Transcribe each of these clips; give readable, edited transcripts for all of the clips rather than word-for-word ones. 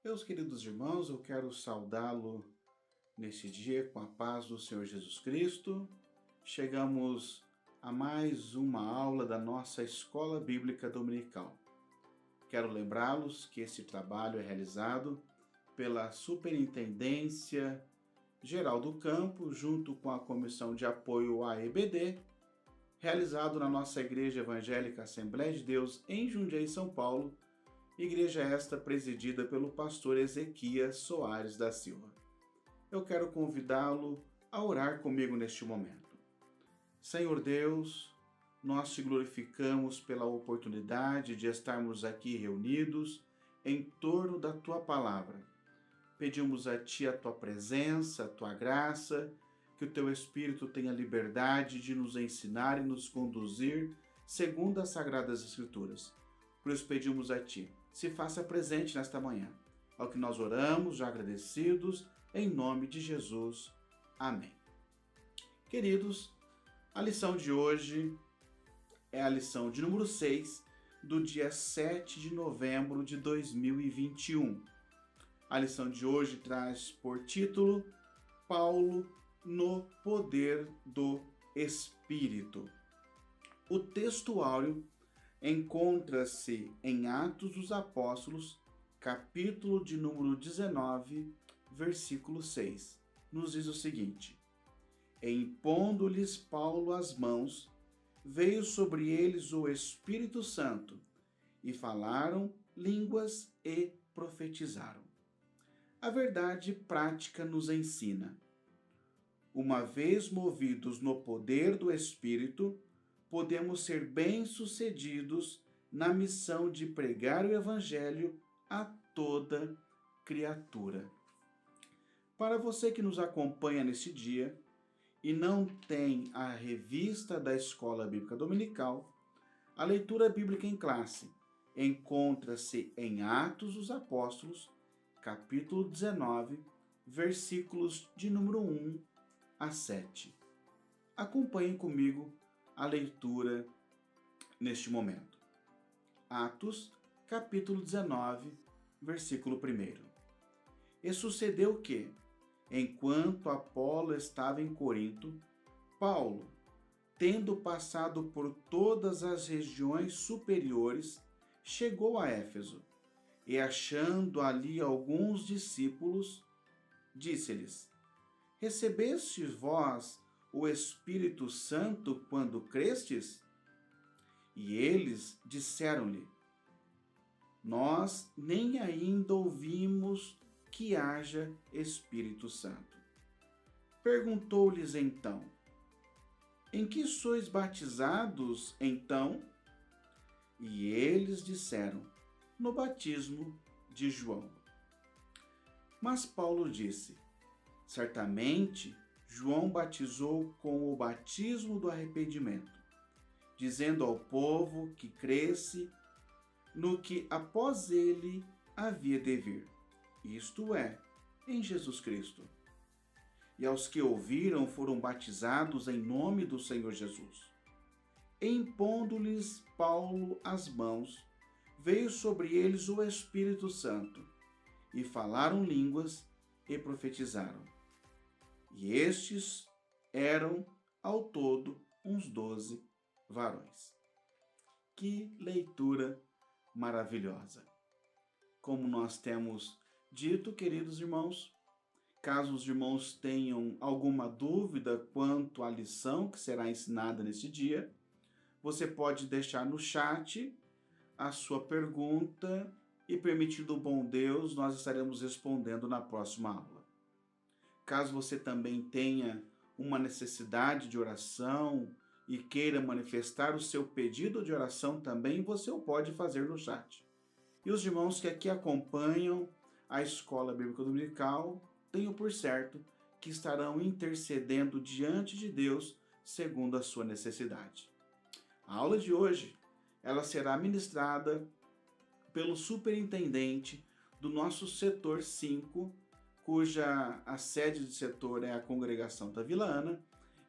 Meus queridos irmãos, eu quero saudá-lo neste dia com a paz do Senhor Jesus Cristo. Chegamos a mais uma aula da nossa Escola Bíblica Dominical. Quero lembrá-los que esse trabalho é realizado pela Superintendência Geral do Campo, junto com a Comissão de Apoio à EBD, realizado na nossa Igreja Evangélica Assembleia de Deus em Jundiaí, São Paulo, igreja esta presidida pelo pastor Ezequias Soares da Silva. Eu quero convidá-lo a orar comigo neste momento. Senhor Deus, nós te glorificamos pela oportunidade de estarmos aqui reunidos em torno da tua palavra. Pedimos a ti a tua presença, a tua graça, que o teu Espírito tenha liberdade de nos ensinar e nos conduzir segundo as Sagradas Escrituras. Por isso pedimos a ti, se faça presente nesta manhã. Ao que nós oramos, já agradecidos, em nome de Jesus. Amém. Queridos, a lição de hoje é a lição de número 6, do dia 7 de novembro de 2021. A lição de hoje traz por título Paulo no poder do Espírito. O texto áureo encontra-se em Atos dos Apóstolos, capítulo de número 19, versículo 6. Nos diz o seguinte: E impondo-lhes Paulo as mãos, veio sobre eles o Espírito Santo, e falaram línguas e profetizaram. A verdade prática nos ensina: uma vez movidos no poder do Espírito, podemos ser bem-sucedidos na missão de pregar o Evangelho a toda criatura. Para você que nos acompanha neste dia e não tem a revista da Escola Bíblica Dominical, a leitura bíblica em classe encontra-se em Atos dos Apóstolos, capítulo 19, versículos de número 1 a 7. Acompanhem comigo a leitura neste momento. Atos, capítulo 19, versículo 1. E sucedeu que, enquanto Apolo estava em Corinto, Paulo, tendo passado por todas as regiões superiores, chegou a Éfeso, e achando ali alguns discípulos, disse-lhes: Recebestes vós o Espírito Santo quando crestes? E eles disseram-lhe: Nós nem ainda ouvimos que haja Espírito Santo. Perguntou-lhes então: Em que sois batizados então? E eles disseram: No batismo de João. Mas Paulo disse: Certamente João batizou com o batismo do arrependimento, dizendo ao povo que cresce no que após ele havia de vir, isto é, em Jesus Cristo. E aos que ouviram foram batizados em nome do Senhor Jesus. Impondo-lhes Paulo as mãos, veio sobre eles o Espírito Santo, e falaram línguas e profetizaram. E estes eram, ao todo, uns 12 varões. Que leitura maravilhosa! Como nós temos dito, queridos irmãos, caso os irmãos tenham alguma dúvida quanto à lição que será ensinada neste dia, você pode deixar no chat a sua pergunta e, permitindo o bom Deus, nós estaremos respondendo na próxima aula. Caso você também tenha uma necessidade de oração e queira manifestar o seu pedido de oração também, você o pode fazer no chat. E os irmãos que aqui acompanham a Escola Bíblica Dominical, tenho por certo que estarão intercedendo diante de Deus segundo a sua necessidade. A aula de hoje, ela será ministrada pelo superintendente do nosso setor 5, cuja a sede do setor é a Congregação da Vila Ana,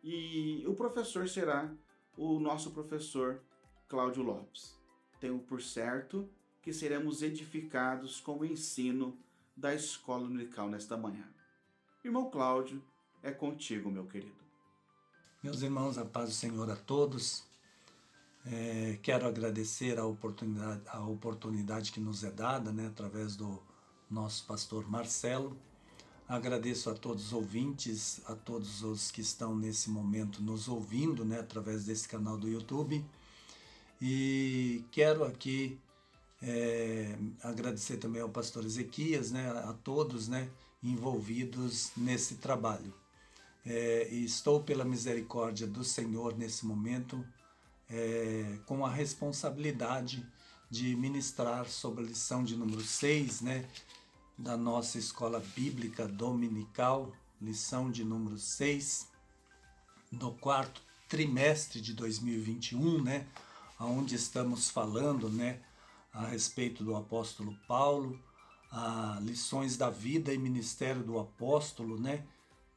e o professor será o nosso professor Cláudio Lopes. Tenho por certo que seremos edificados com o ensino da Escola Dominical nesta manhã. Irmão Cláudio, é contigo, meu querido. Meus irmãos, a paz do Senhor a todos. Quero agradecer a oportunidade que nos é dada, através do nosso pastor Marcelo. Agradeço a todos os ouvintes, a todos os que estão nesse momento nos ouvindo, através desse canal do YouTube. E quero aqui agradecer também ao pastor Ezequias, a todos envolvidos nesse trabalho. E estou, pela misericórdia do Senhor, nesse momento, com a responsabilidade de ministrar sobre a lição de número 6, da nossa Escola Bíblica Dominical, lição de número 6, do quarto trimestre de 2021, onde estamos falando, a respeito do apóstolo Paulo, lições da vida e ministério do apóstolo,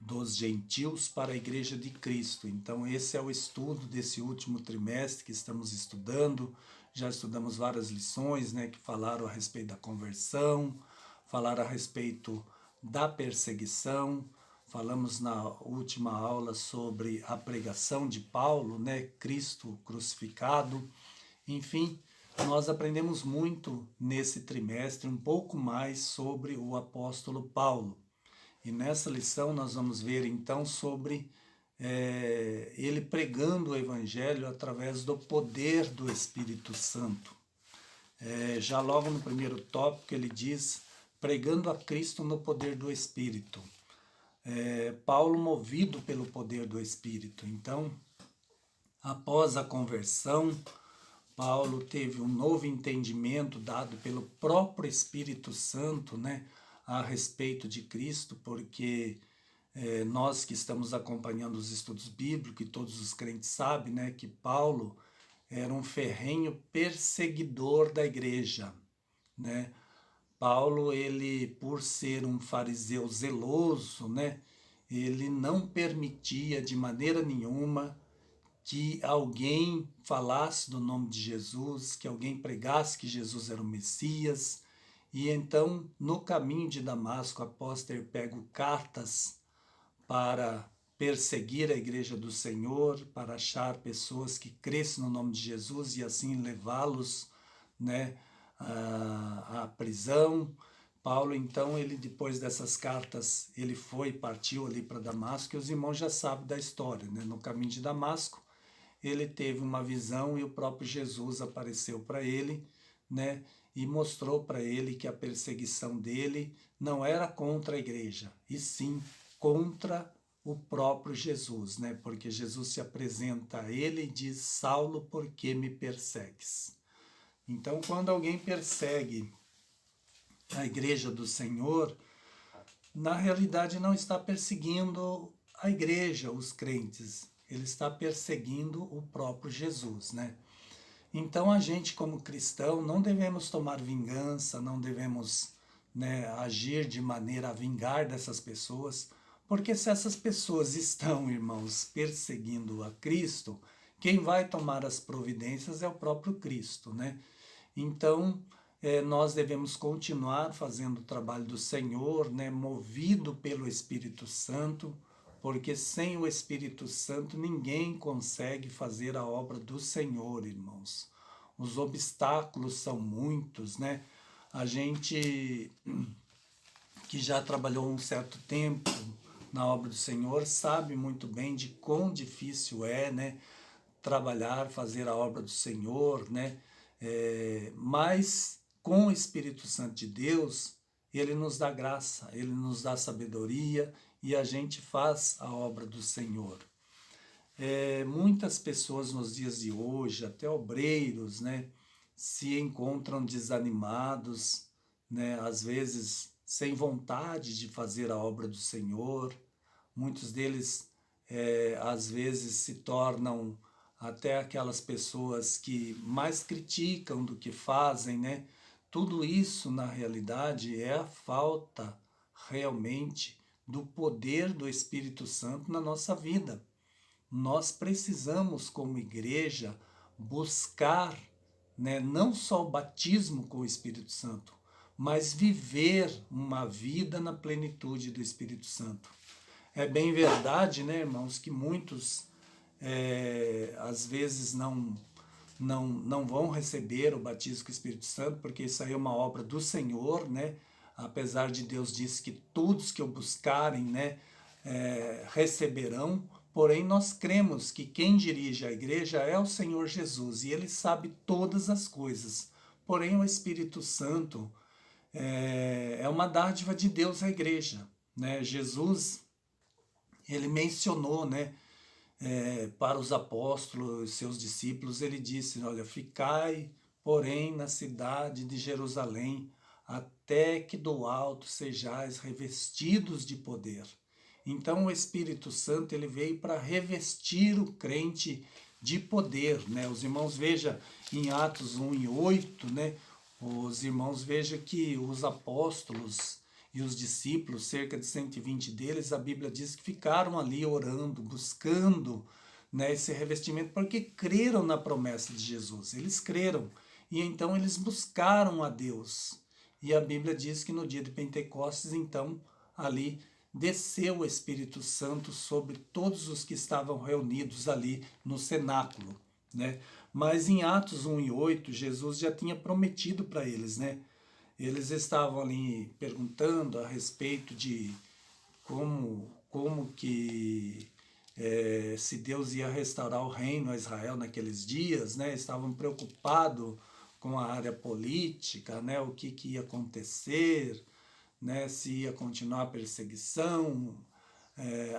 dos gentios para a Igreja de Cristo. Então esse é o estudo desse último trimestre que estamos estudando. Já estudamos várias lições, que falaram a respeito da conversão, falaram a respeito da perseguição. Falamos na última aula sobre a pregação de Paulo, Cristo crucificado. Enfim, nós aprendemos muito nesse trimestre, um pouco mais sobre o apóstolo Paulo. E nessa lição nós vamos ver então sobre ele pregando o Evangelho através do poder do Espírito Santo. Já logo no primeiro tópico ele diz, pregando a Cristo no poder do Espírito. Paulo movido pelo poder do Espírito. Então, após a conversão, Paulo teve um novo entendimento dado pelo próprio Espírito Santo, a respeito de Cristo, porque nós que estamos acompanhando os estudos bíblicos, e todos os crentes sabem, que Paulo era um ferrenho perseguidor da igreja, Paulo, ele, por ser um fariseu zeloso, ele não permitia de maneira nenhuma que alguém falasse do nome de Jesus, que alguém pregasse que Jesus era o Messias. E então, no caminho de Damasco, após ter pego cartas para perseguir a igreja do Senhor, para achar pessoas que crescem no nome de Jesus e assim levá-los, à prisão, Paulo, então, ele depois dessas cartas, ele partiu ali para Damasco, e os irmãos já sabem da história, no caminho de Damasco, ele teve uma visão e o próprio Jesus apareceu para ele, e mostrou para ele que a perseguição dele não era contra a igreja, e sim contra o próprio Jesus, porque Jesus se apresenta a ele e diz, Saulo, por que me persegues? Então, quando alguém persegue a igreja do Senhor, na realidade não está perseguindo a igreja, os crentes, ele está perseguindo o próprio Jesus, Então a gente como cristão não devemos tomar vingança, não devemos agir de maneira a vingar dessas pessoas, porque se essas pessoas estão, irmãos, perseguindo a Cristo, quem vai tomar as providências é o próprio Cristo, Então, nós devemos continuar fazendo o trabalho do Senhor, movido pelo Espírito Santo, porque sem o Espírito Santo ninguém consegue fazer a obra do Senhor, irmãos. Os obstáculos são muitos, A gente que já trabalhou um certo tempo na obra do Senhor sabe muito bem de quão difícil é, trabalhar, fazer a obra do Senhor, mas com o Espírito Santo de Deus, ele nos dá graça, ele nos dá sabedoria e a gente faz a obra do Senhor. Muitas pessoas nos dias de hoje, até obreiros, se encontram desanimados, às vezes sem vontade de fazer a obra do Senhor. Muitos deles, às vezes, se tornam até aquelas pessoas que mais criticam do que fazem, Tudo isso, na realidade, é a falta realmente do poder do Espírito Santo na nossa vida. Nós precisamos, como igreja, buscar, não só o batismo com o Espírito Santo, mas viver uma vida na plenitude do Espírito Santo. É bem verdade, né, irmãos, que muitos às vezes não vão receber o batismo com o Espírito Santo, porque isso aí é uma obra do Senhor, né? Apesar de Deus dizer que todos que o buscarem, né, receberão, porém nós cremos que quem dirige a igreja é o Senhor Jesus, e Ele sabe todas as coisas. Porém o Espírito Santo é uma dádiva de Deus à igreja, né? Jesus, ele mencionou, né, para os apóstolos, seus discípulos, ele disse, olha, ficai, porém, na cidade de Jerusalém, até que do alto sejais revestidos de poder. Então o Espírito Santo, ele veio para revestir o crente de poder, né? Os irmãos vejam em Atos 1:8, né? Os irmãos vejam que os apóstolos e os discípulos, cerca de 120 deles, a Bíblia diz que ficaram ali orando, buscando, né, esse revestimento, porque creram na promessa de Jesus. Eles creram e então eles buscaram a Deus. E a Bíblia diz que no dia de Pentecostes, então, ali desceu o Espírito Santo sobre todos os que estavam reunidos ali no cenáculo, né? Mas em Atos 1:8, Jesus já tinha prometido para eles, né? Eles estavam ali perguntando a respeito de como que se Deus ia restaurar o reino a Israel naqueles dias, né? Estavam preocupados com a área política, né? O que ia acontecer, né? Se ia continuar a perseguição.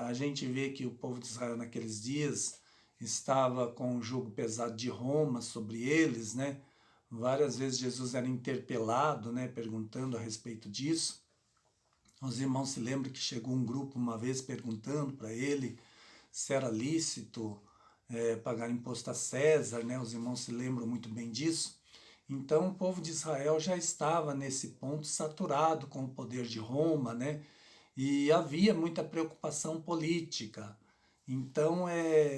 A gente vê que o povo de Israel naqueles dias estava com o jugo pesado de Roma sobre eles, né? Várias vezes Jesus era interpelado, né, perguntando a respeito disso. Os irmãos se lembram que chegou um grupo uma vez perguntando para ele se era lícito pagar imposto a César, né? Os irmãos se lembram muito bem disso. Então o povo de Israel já estava nesse ponto saturado com o poder de Roma, né? E havia muita preocupação política. Então,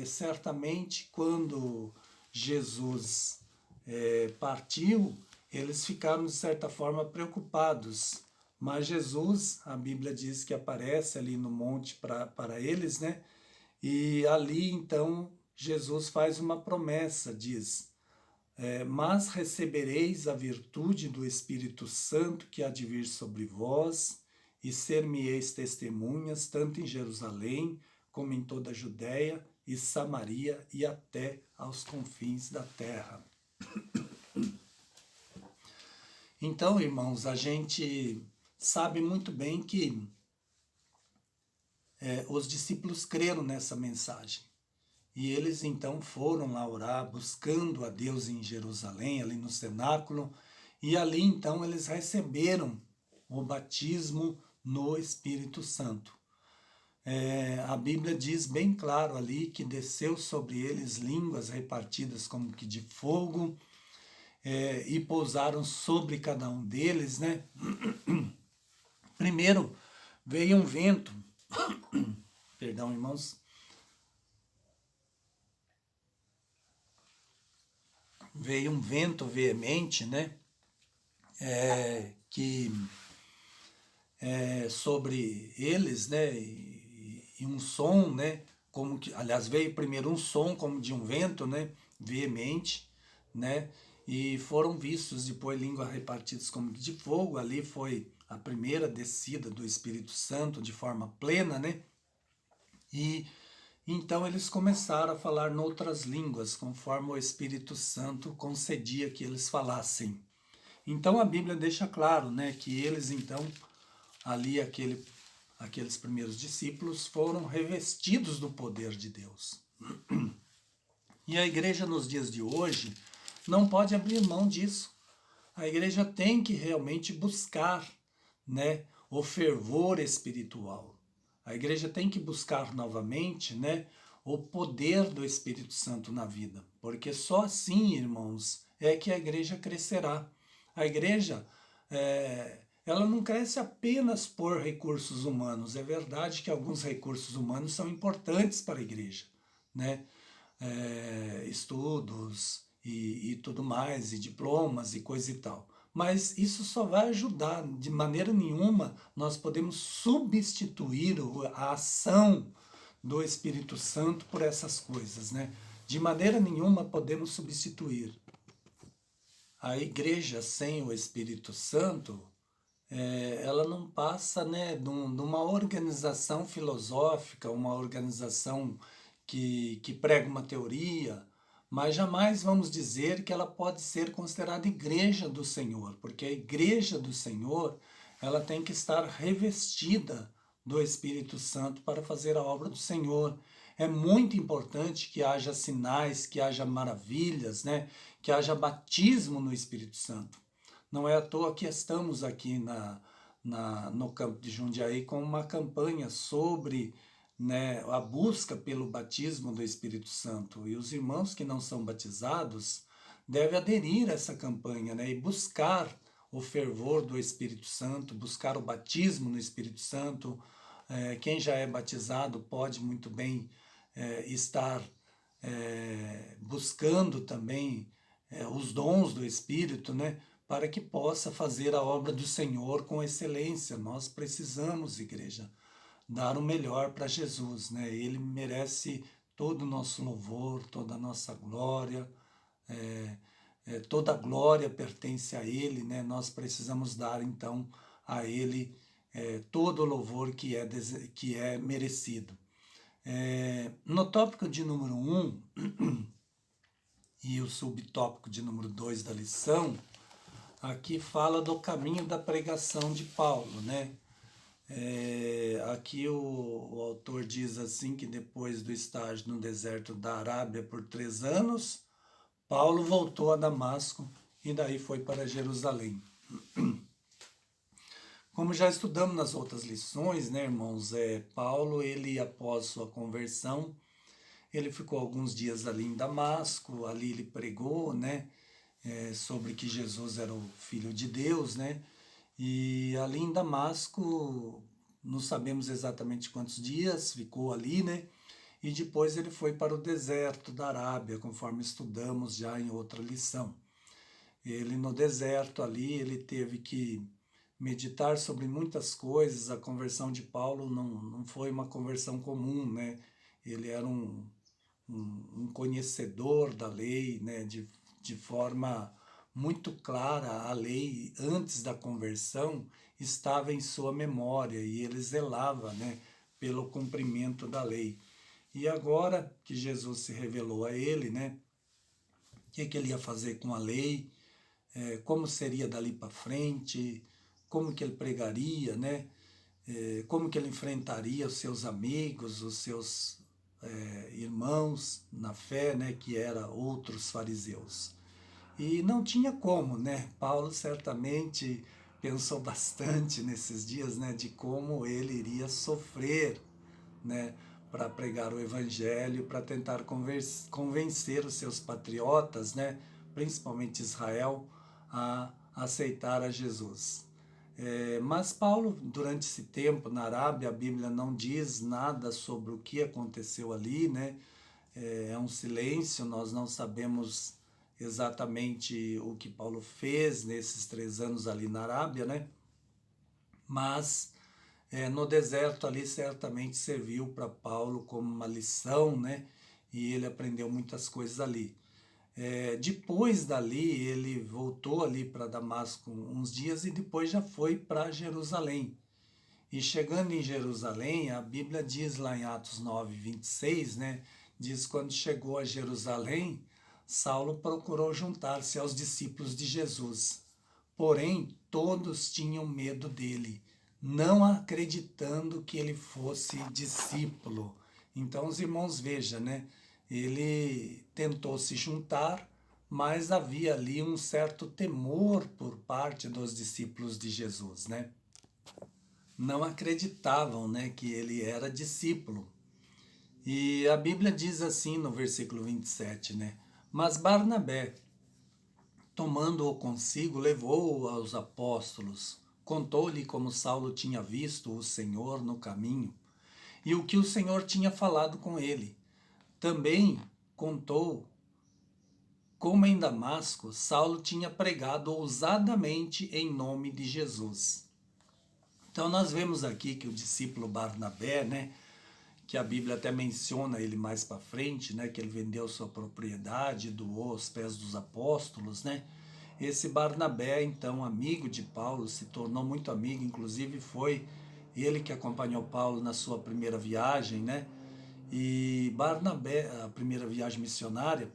certamente, quando Jesus partiu, eles ficaram, de certa forma, preocupados. Mas Jesus, a Bíblia diz que aparece ali no monte para eles, né? E ali, então, Jesus faz uma promessa, diz, mas recebereis a virtude do Espírito Santo que há de vir sobre vós, e ser-me-eis testemunhas, tanto em Jerusalém, como em toda a Judéia e Samaria e até aos confins da terra. Então, irmãos, a gente sabe muito bem que os discípulos creram nessa mensagem. E eles então foram lá orar, buscando a Deus em Jerusalém, ali no cenáculo, e ali então eles receberam o batismo no Espírito Santo. A Bíblia diz bem claro ali que desceu sobre eles línguas repartidas como que de fogo, e pousaram sobre cada um deles, né? Primeiro veio um vento, perdão, irmãos, veio um vento veemente, né? Que sobre eles, né? E um som, né? Como que, aliás, veio primeiro um som como de um vento, né? Veemente, né? E foram vistos depois línguas repartidas como de fogo. Ali foi a primeira descida do Espírito Santo de forma plena, né? E então eles começaram a falar noutras línguas, conforme o Espírito Santo concedia que eles falassem. Então a Bíblia deixa claro, né, que eles então, ali aqueles primeiros discípulos, foram revestidos do poder de Deus. E a igreja nos dias de hoje não pode abrir mão disso. A igreja tem que realmente buscar, né, o fervor espiritual. A igreja tem que buscar novamente, né, o poder do Espírito Santo na vida. Porque só assim, irmãos, é que a igreja crescerá. A igreja, ela não cresce apenas por recursos humanos. É verdade que alguns recursos humanos são importantes para a igreja, né? Estudos e tudo mais, e diplomas e coisa e tal. mas isso só vai ajudar. De maneira nenhuma nós podemos substituir a ação do Espírito Santo por essas coisas, né? De maneira nenhuma podemos substituir. A igreja sem o Espírito Santo, ela não passa, né, de uma organização filosófica, uma organização que prega uma teoria, mas jamais vamos dizer que ela pode ser considerada igreja do Senhor, porque a igreja do Senhor, ela tem que estar revestida do Espírito Santo para fazer a obra do Senhor. É muito importante que haja sinais, que haja maravilhas, né? Que haja batismo no Espírito Santo. Não é à toa que estamos aqui no campo de Jundiaí com uma campanha sobre, né, a busca pelo batismo do Espírito Santo. E os irmãos que não são batizados devem aderir a essa campanha, né, e buscar o fervor do Espírito Santo, buscar o batismo no Espírito Santo. Quem já é batizado pode muito bem estar buscando também os dons do Espírito, né, para que possa fazer a obra do Senhor com excelência. Nós precisamos, igreja, dar o melhor para Jesus, né? Ele merece todo o nosso louvor, toda a nossa glória, toda a glória pertence a Ele, né? Nós precisamos dar, então, a Ele todo o louvor que é merecido. No tópico de número 1 e o subtópico de número 2 da lição, aqui fala do caminho da pregação de Paulo, né? Aqui o autor diz assim que depois do estágio no deserto da Arábia por 3 anos, Paulo voltou a Damasco e daí foi para Jerusalém. Como já estudamos nas outras lições, né, irmãos, Paulo, ele após sua conversão, ele ficou alguns dias ali em Damasco, ali ele pregou, né, sobre que Jesus era o Filho de Deus, né? E ali em Damasco, não sabemos exatamente quantos dias ficou ali, né? E depois ele foi para o deserto da Arábia, conforme estudamos já em outra lição. Ele no deserto ali, ele teve que meditar sobre muitas coisas. A conversão de Paulo não foi uma conversão comum, né? Ele era um conhecedor da lei, né? De forma muito clara, a lei antes da conversão estava em sua memória e ele zelava, né, pelo cumprimento da lei. E agora que Jesus se revelou a ele, né, o que ele ia fazer com a lei, como seria dali para frente, como que ele pregaria, né, como que ele enfrentaria os seus amigos, os seus irmãos na fé, né, que eram outros fariseus. E não tinha como, né? Paulo certamente pensou bastante nesses dias, né, de como ele iria sofrer, né, para pregar o evangelho, para tentar convencer os seus patriotas, né, principalmente Israel, a aceitar a Jesus. Mas Paulo, durante esse tempo na Arábia, a Bíblia não diz nada sobre o que aconteceu ali, né? É um silêncio, nós não sabemos exatamente o que Paulo fez nesses 3 anos ali na Arábia, né? Mas no deserto ali certamente serviu para Paulo como uma lição, né? E ele aprendeu muitas coisas ali. Depois dali, ele voltou ali para Damasco uns dias e depois já foi para Jerusalém. E chegando em Jerusalém, a Bíblia diz lá em Atos 9, 26, né? Diz quando chegou a Jerusalém, Saulo procurou juntar-se aos discípulos de Jesus. Porém, todos tinham medo dele, não acreditando que ele fosse discípulo. Então, os irmãos, vejam, né? Ele tentou se juntar, mas havia ali um certo temor por parte dos discípulos de Jesus, né? Não acreditavam, né, que ele era discípulo. E a Bíblia diz assim no versículo 27, né? Mas Barnabé, tomando-o consigo, levou-o aos apóstolos, contou-lhe como Saulo tinha visto o Senhor no caminho e o que o Senhor tinha falado com ele. Também contou como em Damasco, Saulo tinha pregado ousadamente em nome de Jesus. Então nós vemos aqui que o discípulo Barnabé, né, que a Bíblia até menciona ele mais para frente, né, que ele vendeu sua propriedade, doou aos pés dos apóstolos, né? Esse Barnabé, então, amigo de Paulo, se tornou muito amigo, inclusive foi ele que acompanhou Paulo na sua primeira viagem, né? E Barnabé, a primeira viagem missionária,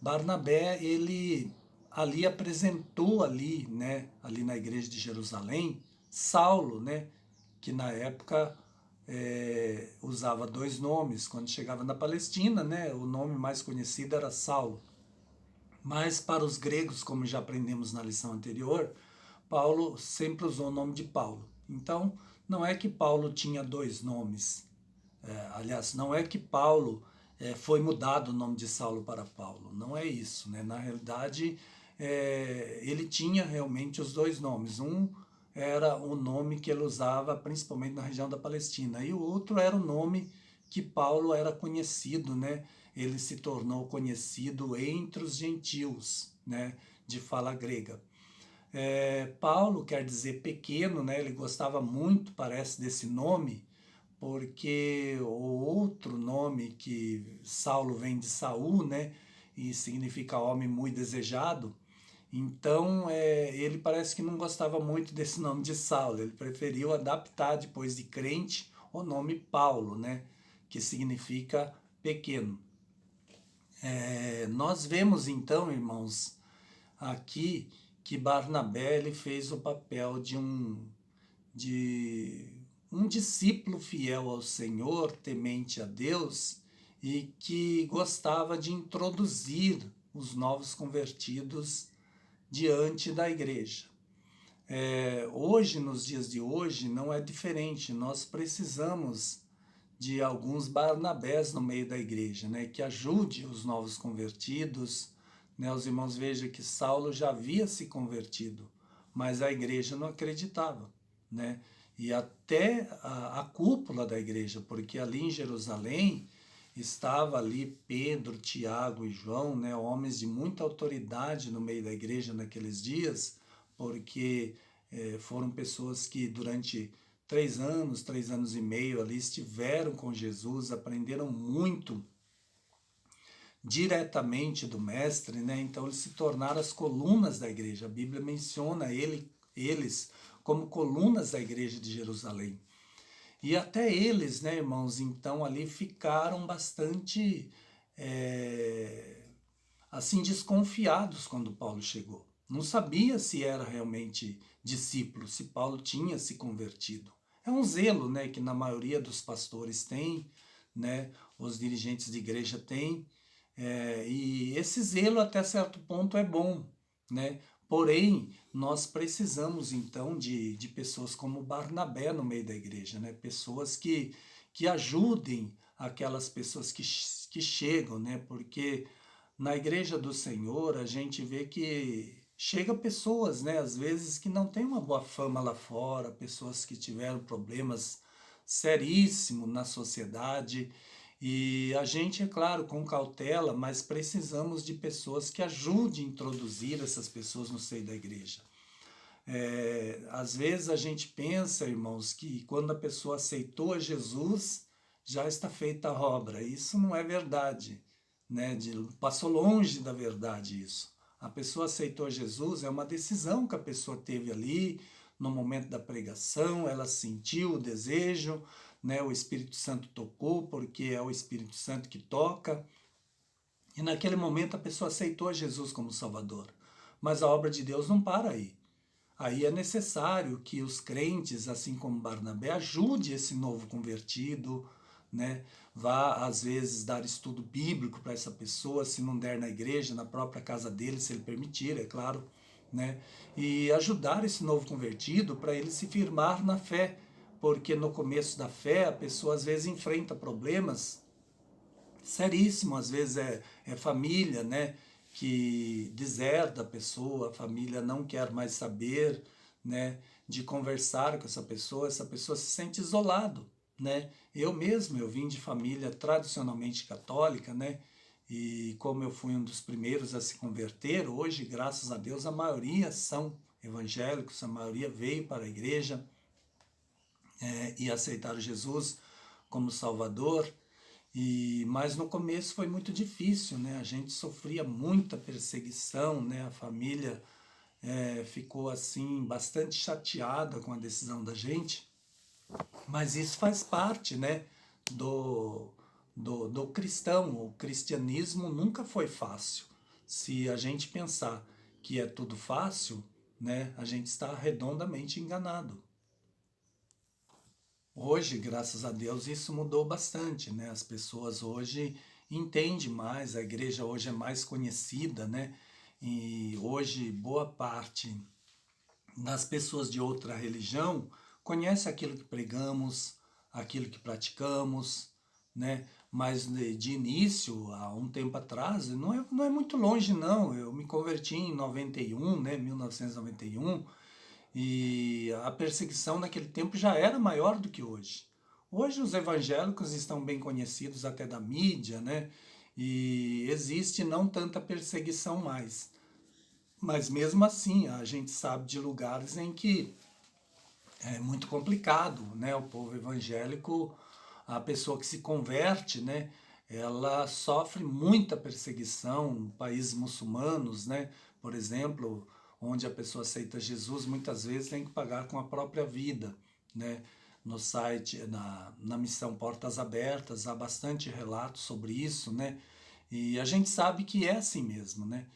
Barnabé, ele ali apresentou ali, né, ali na igreja de Jerusalém, Saulo, né, que na época usava dois nomes. Quando chegava na Palestina, né, o nome mais conhecido era Saulo. Mas para os gregos, como já aprendemos na lição anterior, Paulo sempre usou o nome de Paulo. Então, não é que Paulo tinha dois nomes. Aliás, não é que Paulo foi mudado o nome de Saulo para Paulo. Não é isso, né? Na realidade, ele tinha realmente os dois nomes. Um era o nome que ele usava principalmente na região da Palestina, e o outro era o nome que Paulo era conhecido, né? Ele se tornou conhecido entre os gentios, né, de fala grega. Paulo quer dizer pequeno, né? Ele gostava muito, parece, desse nome, porque o outro nome que Saulo vem de Saul, né? E significa homem muito desejado. Então, ele parece que não gostava muito desse nome de Saulo. Ele preferiu adaptar, depois de crente, o nome Paulo, né? Que significa pequeno. Nós vemos então, irmãos, aqui que Barnabé ele fez o papel de um discípulo fiel ao Senhor, temente a Deus, e que gostava de introduzir os novos convertidos diante da igreja. Hoje, nos dias de hoje, não é diferente. Nós precisamos de alguns Barnabés no meio da igreja, né, que ajude os novos convertidos, né? Os irmãos vejam que Saulo já havia se convertido, mas a igreja não acreditava, né? E até a cúpula da igreja, porque ali em Jerusalém estava ali Pedro, Tiago e João, né, homens de muita autoridade no meio da igreja naqueles dias, porque foram pessoas que durante 3 anos e meio ali estiveram com Jesus, aprenderam muito diretamente do mestre, né? Então eles se tornaram as colunas da igreja. A Bíblia menciona eles como colunas da igreja de Jerusalém. E até eles, né, irmãos, então ali ficaram bastante assim desconfiados quando Paulo chegou. Não sabia se era realmente discípulo, se Paulo tinha se convertido. É um zelo, né, que na maioria dos pastores tem, né, os dirigentes de igreja têm, e esse zelo até certo ponto é bom, né? Porém, nós precisamos então de pessoas como Barnabé no meio da igreja, né? Pessoas que ajudem aquelas pessoas que chegam, né? Porque na igreja do Senhor a gente vê que chega pessoas, né? Às vezes que não têm uma boa fama lá fora, pessoas que tiveram problemas seríssimos na sociedade. E a gente, é claro, com cautela, mas precisamos de pessoas que ajudem a introduzir essas pessoas no seio da igreja. Às vezes a gente pensa, irmãos, que quando a pessoa aceitou a Jesus, já está feita a obra. Isso não é verdade, né? Passou longe da verdade isso. A pessoa aceitou Jesus, é uma decisão que a pessoa teve ali, no momento da pregação, ela sentiu o desejo, né? O Espírito Santo tocou, porque é o Espírito Santo que toca, e naquele momento a pessoa aceitou a Jesus como Salvador. Mas a obra de Deus não para aí. Aí é necessário que os crentes, assim como Barnabé, ajude esse novo convertido, né? Vá, às vezes, dar estudo bíblico para essa pessoa, se não der na igreja, na própria casa dele, se ele permitir, é claro, né? E ajudar esse novo convertido para ele se firmar na fé, porque no começo da fé a pessoa às vezes enfrenta problemas seríssimos, às vezes é família, né, que deserta a pessoa, a família não quer mais saber, né, de conversar com essa pessoa se sente isolado, né? Eu mesmo, eu vim de família tradicionalmente católica, né, E como eu fui um dos primeiros a se converter, hoje, graças a Deus, a maioria são evangélicos, a maioria veio para a igreja e aceitaram Jesus como Salvador. Mas no começo foi muito difícil, né? A gente sofria muita perseguição, né? A família ficou assim bastante chateada com a decisão da gente, mas isso faz parte, né? Do cristão. O cristianismo nunca foi fácil. Se a gente pensar que é tudo fácil, né? A gente está redondamente enganado. Hoje, graças a Deus, isso mudou bastante, né? As pessoas hoje entendem mais, a igreja hoje é mais conhecida, né? E hoje boa parte das pessoas de outra religião conhece aquilo que pregamos, aquilo que praticamos, né? Mas de início, há um tempo atrás, não é muito longe não, eu me converti em 91, né? 1991, e a perseguição naquele tempo já era maior do que hoje. Hoje os evangélicos estão bem conhecidos até da mídia, né? E existe não tanta perseguição mais. Mas mesmo assim, a gente sabe de lugares em que é muito complicado, né? O povo evangélico, a pessoa que se converte, né? Ela sofre muita perseguição. Países muçulmanos, né? Por exemplo, onde a pessoa aceita Jesus, muitas vezes tem que pagar com a própria vida, né? No site, na missão Portas Abertas, há bastante relatos sobre isso, né? E a gente sabe que é assim mesmo, né?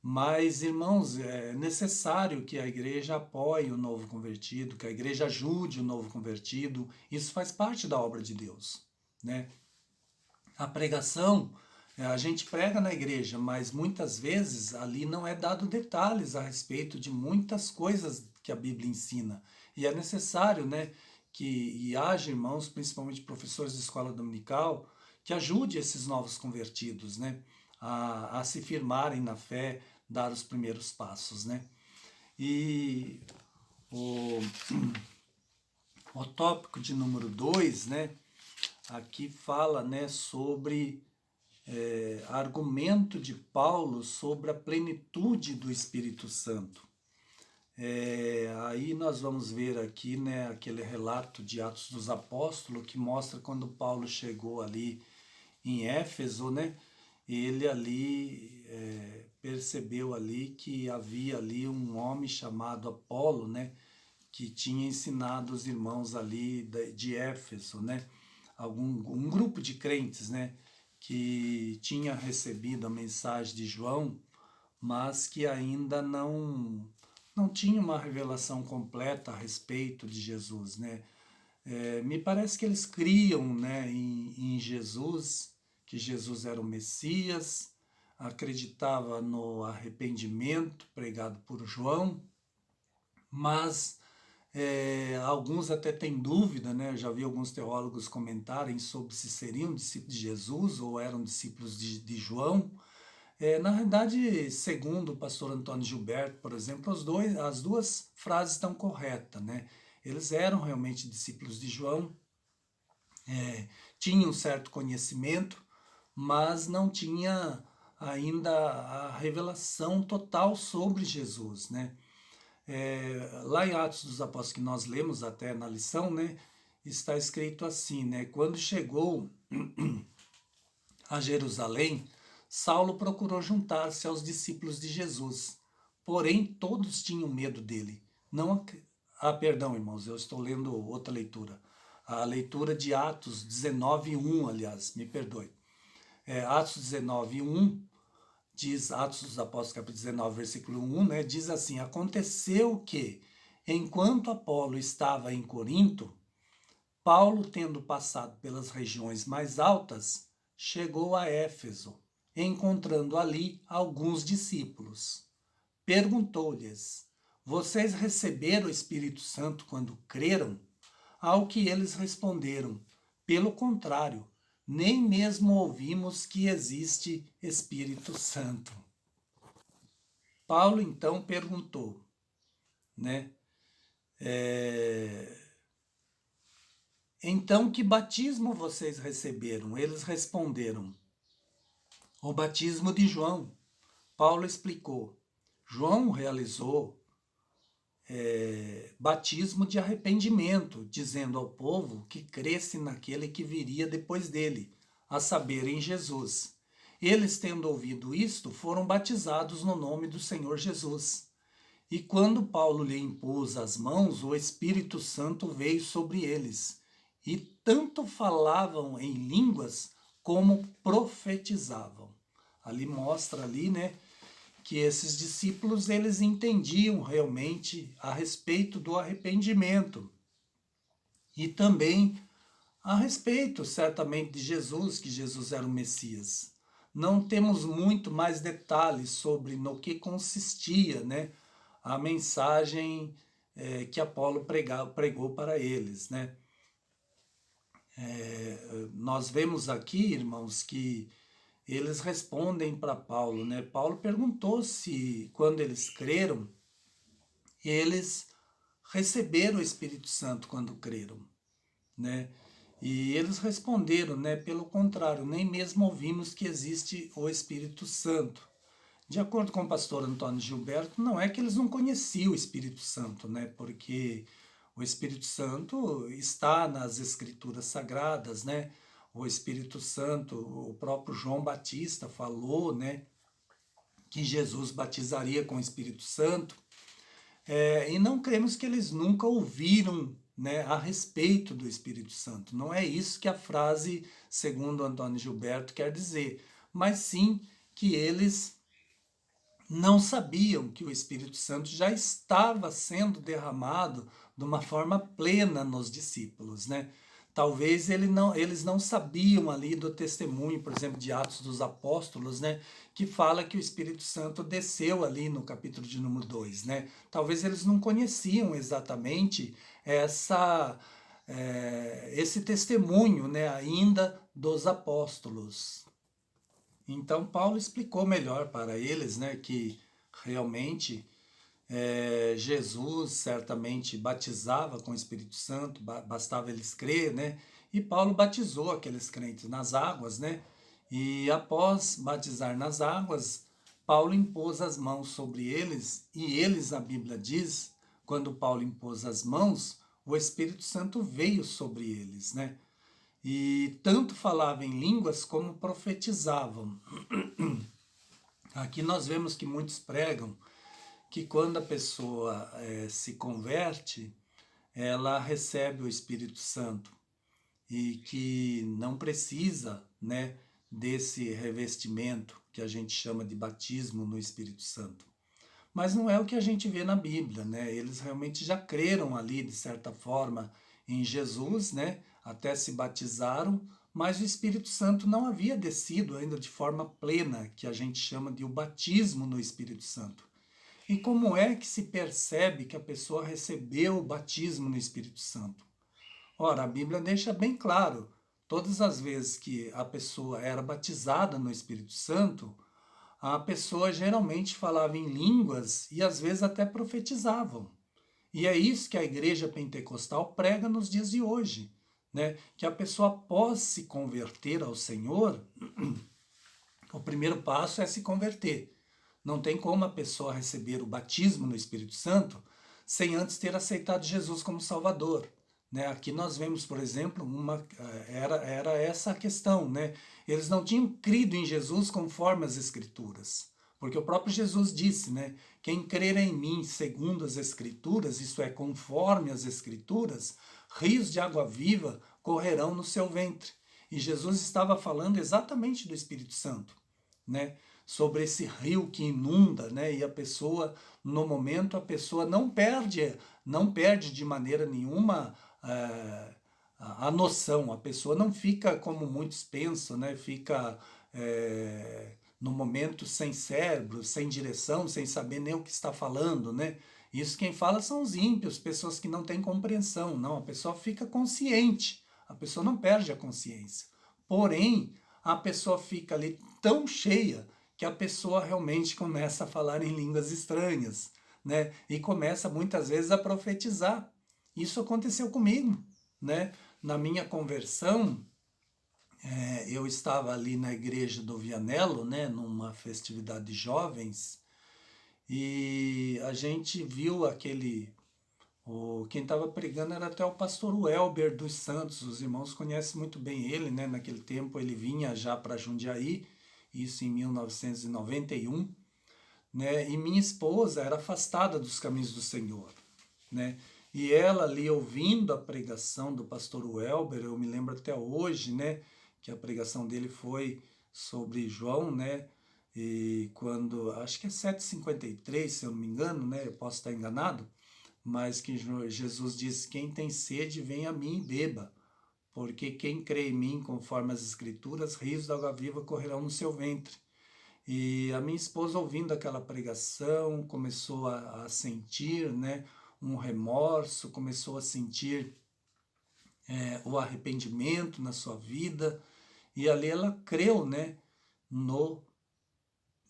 Mas, irmãos, é necessário que a igreja apoie o novo convertido, que a igreja ajude o novo convertido. Isso faz parte da obra de Deus, né? A pregação, a gente prega na igreja, mas muitas vezes ali não é dado detalhes a respeito de muitas coisas que a Bíblia ensina. E é necessário, né, que haja irmãos, principalmente professores de escola dominical, que ajude esses novos convertidos, né, a se firmarem na fé, dar os primeiros passos, né? E o, o tópico de número 2, né, aqui fala, né, sobre argumento de Paulo sobre a plenitude do Espírito Santo. Aí nós vamos ver aqui, né, aquele relato de Atos dos Apóstolos que mostra quando Paulo chegou ali em Éfeso, né, ele ali percebeu ali que havia ali um homem chamado Apolo, né, que tinha ensinado os irmãos ali de Éfeso, né, um grupo de crentes, né, que tinha recebido a mensagem de João, mas que ainda não tinha uma revelação completa a respeito de Jesus, né. Me parece que eles criam, né, em Jesus, que Jesus era o Messias, acreditava no arrependimento pregado por João, mas alguns até têm dúvida, né? Eu já vi alguns teólogos comentarem sobre se seriam discípulos de Jesus ou eram discípulos de João. Na verdade, segundo o pastor Antônio Gilberto, por exemplo, as duas frases estão corretas, né? Eles eram realmente discípulos de João, tinham um certo conhecimento, mas não tinha ainda a revelação total sobre Jesus, né? Lá em Atos dos Apóstolos, que nós lemos até na lição, né, está escrito assim, né, quando chegou a Jerusalém, Saulo procurou juntar-se aos discípulos de Jesus, porém todos tinham medo dele. Não, perdão, irmãos, eu estou lendo outra leitura. A leitura de Atos 19:1, aliás, me perdoe. Atos 19:1 diz, Atos dos Apóstolos, capítulo 19, versículo 1, né, diz assim: aconteceu que, enquanto Apolo estava em Corinto, Paulo, tendo passado pelas regiões mais altas, chegou a Éfeso, encontrando ali alguns discípulos. Perguntou-lhes: vocês receberam o Espírito Santo quando creram? Ao que eles responderam: pelo contrário, nem mesmo ouvimos que existe Espírito Santo. Paulo então perguntou, né? Então, que batismo vocês receberam? Eles responderam: O batismo de João. Paulo explicou. João realizou batismo de arrependimento, dizendo ao povo que cresce naquele que viria depois dele, a saber, em Jesus. Eles, tendo ouvido isto, foram batizados no nome do Senhor Jesus. E quando Paulo lhe impôs as mãos, o Espírito Santo veio sobre eles, e tanto falavam em línguas como profetizavam. Ali mostra ali, né, que esses discípulos eles entendiam realmente a respeito do arrependimento e também a respeito certamente de Jesus, que Jesus era o Messias. Não temos muito mais detalhes sobre no que consistia, né, a mensagem que Apolo pregou para eles, né? Nós vemos aqui, irmãos, que eles respondem para Paulo, né? Paulo perguntou se, quando eles creram, eles receberam o Espírito Santo quando creram, né? E eles responderam, né? Pelo contrário, nem mesmo ouvimos que existe o Espírito Santo. De acordo com o pastor Antônio Gilberto, não é que eles não conheciam o Espírito Santo, né? Porque o Espírito Santo está nas Escrituras Sagradas, né? O Espírito Santo, o próprio João Batista falou, né, que Jesus batizaria com o Espírito Santo, e não cremos que eles nunca ouviram, né, a respeito do Espírito Santo. Não é isso que a frase, segundo Antônio Gilberto, quer dizer, mas sim que eles não sabiam que o Espírito Santo já estava sendo derramado de uma forma plena nos discípulos, né? Talvez eles não sabiam ali do testemunho, por exemplo, de Atos dos Apóstolos, né? Que fala que o Espírito Santo desceu ali no capítulo de número 2, né? Talvez eles não conheciam exatamente esse testemunho, né? Ainda dos apóstolos. Então Paulo explicou melhor para eles, né? Que realmente Jesus certamente batizava com o Espírito Santo, bastava eles crer, né? E Paulo batizou aqueles crentes nas águas, né? E após batizar nas águas, Paulo impôs as mãos sobre eles, e eles, a Bíblia diz, quando Paulo impôs as mãos, o Espírito Santo veio sobre eles, né? E tanto falavam em línguas como profetizavam. Aqui nós vemos que muitos pregam que quando a pessoa se converte, ela recebe o Espírito Santo e que não precisa, né, desse revestimento que a gente chama de batismo no Espírito Santo. Mas não é o que a gente vê na Bíblia, né? Eles realmente já creram ali, de certa forma, em Jesus, né? Até se batizaram, mas o Espírito Santo não havia descido ainda de forma plena, que a gente chama de o batismo no Espírito Santo. E como é que se percebe que a pessoa recebeu o batismo no Espírito Santo? Ora, a Bíblia deixa bem claro, todas as vezes que a pessoa era batizada no Espírito Santo, a pessoa geralmente falava em línguas e às vezes até profetizavam. E é isso que a igreja pentecostal prega nos dias de hoje, né? Que a pessoa, após se converter ao Senhor, o primeiro passo é se converter. Não tem como a pessoa receber o batismo no Espírito Santo sem antes ter aceitado Jesus como Salvador. Né? Aqui nós vemos, por exemplo, era essa a questão. Né? Eles não tinham crido em Jesus conforme as Escrituras. Porque o próprio Jesus disse, né? Quem crer em mim segundo as Escrituras, isso é, conforme as Escrituras, rios de água viva correrão no seu ventre. E Jesus estava falando exatamente do Espírito Santo, né? Sobre esse rio que inunda, né? E a pessoa, no momento, a pessoa não perde de maneira nenhuma a noção. A pessoa não fica como muitos pensam, né? Fica no momento sem cérebro, sem direção, sem saber nem o que está falando, né? Isso quem fala são os ímpios, pessoas que não têm compreensão. Não, a pessoa fica consciente, a pessoa não perde a consciência. Porém, a pessoa fica ali tão cheia que a pessoa realmente começa a falar em línguas estranhas, né? E começa muitas vezes a profetizar. Isso aconteceu comigo, né? Na minha conversão, eu estava ali na igreja do Vianello, né, numa festividade de jovens, e a gente viu quem estava pregando era até o pastor Welber dos Santos, os irmãos conhecem muito bem ele, né? Naquele tempo ele vinha já para Jundiaí, isso em 1991, né? E minha esposa era afastada dos caminhos do Senhor, né? E ela ali ouvindo a pregação do pastor Welber, eu me lembro até hoje, né? Que a pregação dele foi sobre João, né? E quando, acho que é 7:53, se eu não me engano, né? Eu posso estar enganado, mas que Jesus disse: quem tem sede, vem a mim e beba, porque quem crê em mim, conforme as Escrituras, rios da água viva correrão no seu ventre. E a minha esposa, ouvindo aquela pregação, começou a sentir, né, um remorso, começou a sentir o arrependimento na sua vida, e ali ela creu, né,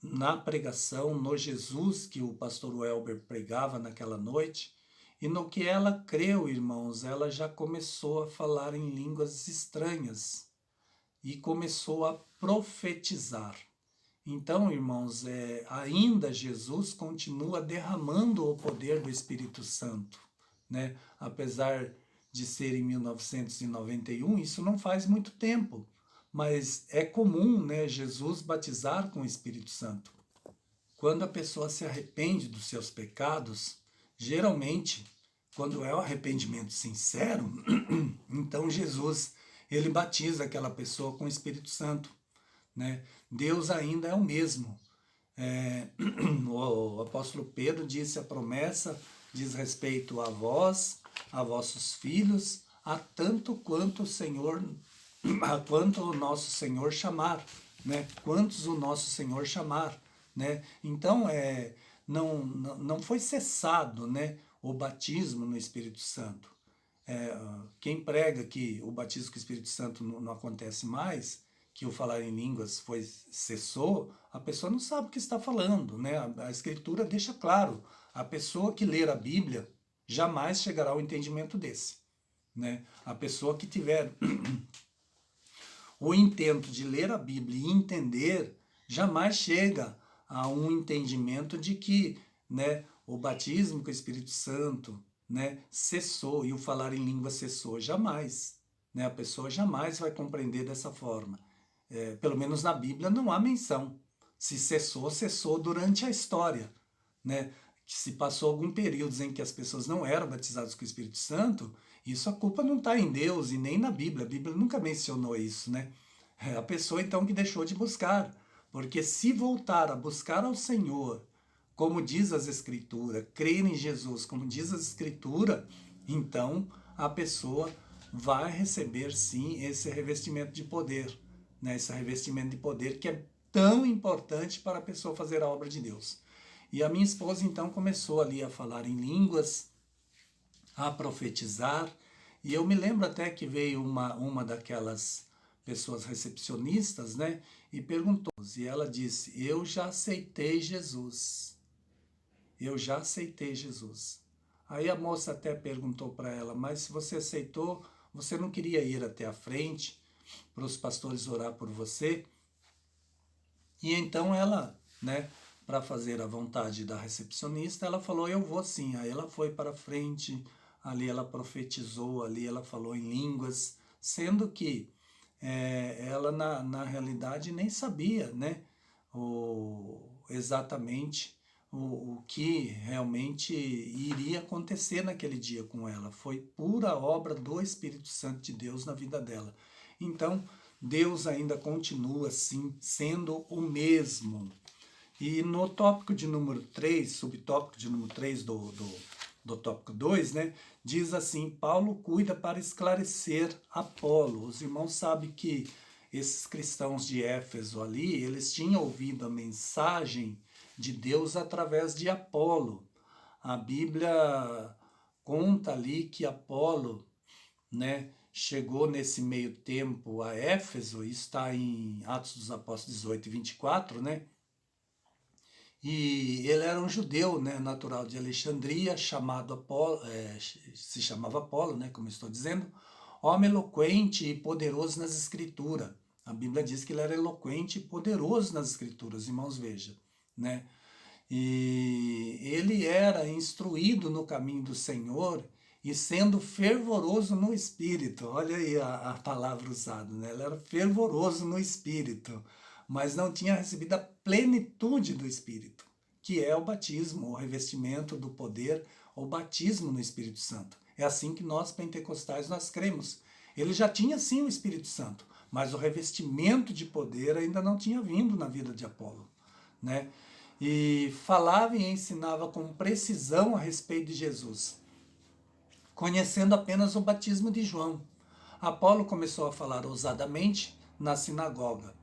na pregação, no Jesus que o pastor Welber pregava naquela noite. E no que ela creu, irmãos, ela já começou a falar em línguas estranhas e começou a profetizar. Então, irmãos, ainda Jesus continua derramando o poder do Espírito Santo, né? Apesar de ser em 1991, isso não faz muito tempo, mas é comum, né, Jesus batizar com o Espírito Santo. Quando a pessoa se arrepende dos seus pecados, geralmente, quando é o arrependimento sincero, então Jesus, ele batiza aquela pessoa com o Espírito Santo, né? Deus ainda é o mesmo. O apóstolo Pedro disse: a promessa diz respeito a vós, a vossos filhos, a tanto quanto o Senhor, quanto o nosso Senhor chamar, né? Quantos o nosso Senhor chamar, né? Então, não foi cessado, né, o batismo no Espírito Santo. Quem prega que o batismo com o Espírito Santo não acontece mais, que o falar em línguas cessou, a pessoa não sabe o que está falando, né? A Escritura deixa claro: a pessoa que ler a Bíblia jamais chegará ao entendimento desse, né? A pessoa que tiver o intento de ler a Bíblia e entender, jamais chega a um entendimento de que, né, o batismo com o Espírito Santo, né, cessou e o falar em língua cessou. Jamais, né? A pessoa jamais vai compreender dessa forma. Pelo menos na Bíblia não há menção. Se cessou, cessou durante a história, né? Que se passou algum período em que as pessoas não eram batizadas com o Espírito Santo, isso, a culpa não está em Deus e nem na Bíblia. A Bíblia nunca mencionou isso, né? A pessoa então que deixou de buscar. Porque se voltar a buscar ao Senhor, como diz as Escrituras, crer em Jesus, como diz as Escrituras, então a pessoa vai receber sim esse revestimento de poder, né? Esse revestimento de poder que é tão importante para a pessoa fazer a obra de Deus. E a minha esposa então começou ali a falar em línguas, a profetizar, e eu me lembro até que veio uma daquelas pessoas recepcionistas, né, e perguntou, e ela disse: eu já aceitei Jesus, eu já aceitei Jesus. Aí a moça até perguntou para ela: mas se você aceitou, você não queria ir até a frente para os pastores orar por você? E então ela, né, para fazer a vontade da recepcionista, ela falou: eu vou sim. Aí ela foi para frente, ali ela profetizou, ali ela falou em línguas, sendo que ela na realidade nem sabia, né, exatamente o que realmente iria acontecer naquele dia com ela. Foi pura obra do Espírito Santo de Deus na vida dela. Então, Deus ainda continua assim, sendo o mesmo. E no tópico de número 3, subtópico de número 3 do tópico 2, né, diz assim: Paulo cuida para esclarecer Apolo. Os irmãos sabem que esses cristãos de Éfeso ali, eles tinham ouvido a mensagem de Deus através de Apolo. A Bíblia conta ali que Apolo, né, chegou nesse meio tempo a Éfeso, isso está em Atos dos Apóstolos 18 e 24, né? E ele era um judeu, né, natural de Alexandria, chamado Apolo, se chamava Apolo, né, como estou dizendo, homem eloquente e poderoso nas escrituras, A Bíblia diz que ele era eloquente e poderoso nas Escrituras, irmãos, veja, né? E ele era instruído no caminho do Senhor e sendo fervoroso no Espírito. Olha aí a palavra usada, né? Ele era fervoroso no Espírito, mas não tinha recebido a plenitude do Espírito, que é o batismo, o revestimento do poder, o batismo no Espírito Santo. É assim que nós, pentecostais, nós cremos. Ele já tinha sim o Espírito Santo, mas o revestimento de poder ainda não tinha vindo na vida de Apolo, né? E falava e ensinava com precisão a respeito de Jesus, conhecendo apenas o batismo de João. Apolo começou a falar ousadamente na sinagoga.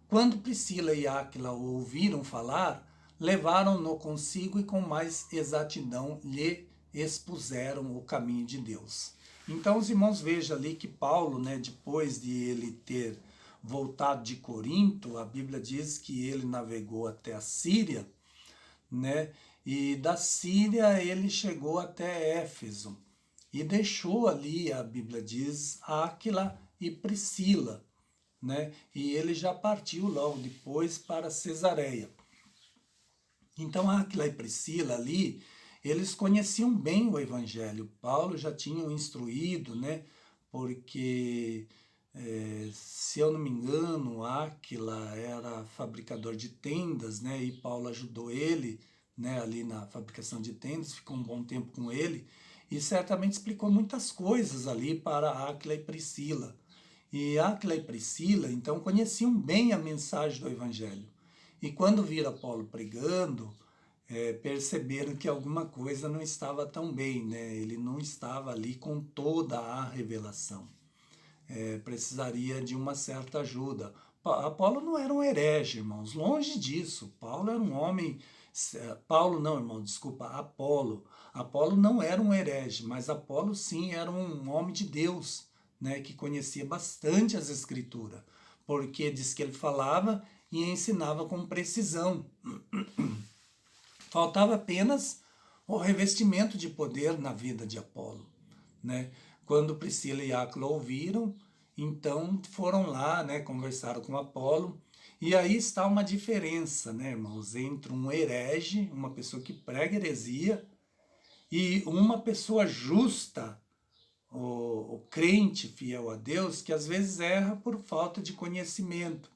Quando Priscila e Áquila o ouviram falar, levaram-no consigo e com mais exatidão lhe expuseram o caminho de Deus. Então os irmãos vejam ali que Paulo, né, depois de ele ter voltado de Corinto, a Bíblia diz que ele navegou até a Síria, né? E da Síria ele chegou até Éfeso e deixou ali, a Bíblia diz, Áquila e Priscila, né? E ele já partiu logo depois para Cesareia. Então Áquila e Priscila ali, eles conheciam bem o Evangelho. Paulo já tinha o instruído, né? Porque se eu não me engano, Áquila era fabricador de tendas, né? E Paulo ajudou ele, né? Ali na fabricação de tendas, ficou um bom tempo com ele e certamente explicou muitas coisas ali para Áquila e Priscila. E Áquila e Priscila, então, conheciam bem a mensagem do Evangelho. E quando viram Paulo pregando, perceberam que alguma coisa não estava tão bem, né? Ele não estava ali com toda a revelação. Precisaria de uma certa ajuda. Apolo não era um herege, irmãos, longe disso. Paulo era um homem... Paulo não, irmão, desculpa, Apolo. Apolo não era um herege, mas Apolo sim era um homem de Deus, né, que conhecia bastante as Escrituras, porque diz que ele falava e ensinava com precisão. Faltava apenas o revestimento de poder na vida de Apolo, né? Quando Priscila e Áquila ouviram, então foram lá, né, conversaram com Apolo, e aí está uma diferença, né, irmãos, entre um herege, uma pessoa que prega heresia, e uma pessoa justa, o crente fiel a Deus, que às vezes erra por falta de conhecimento,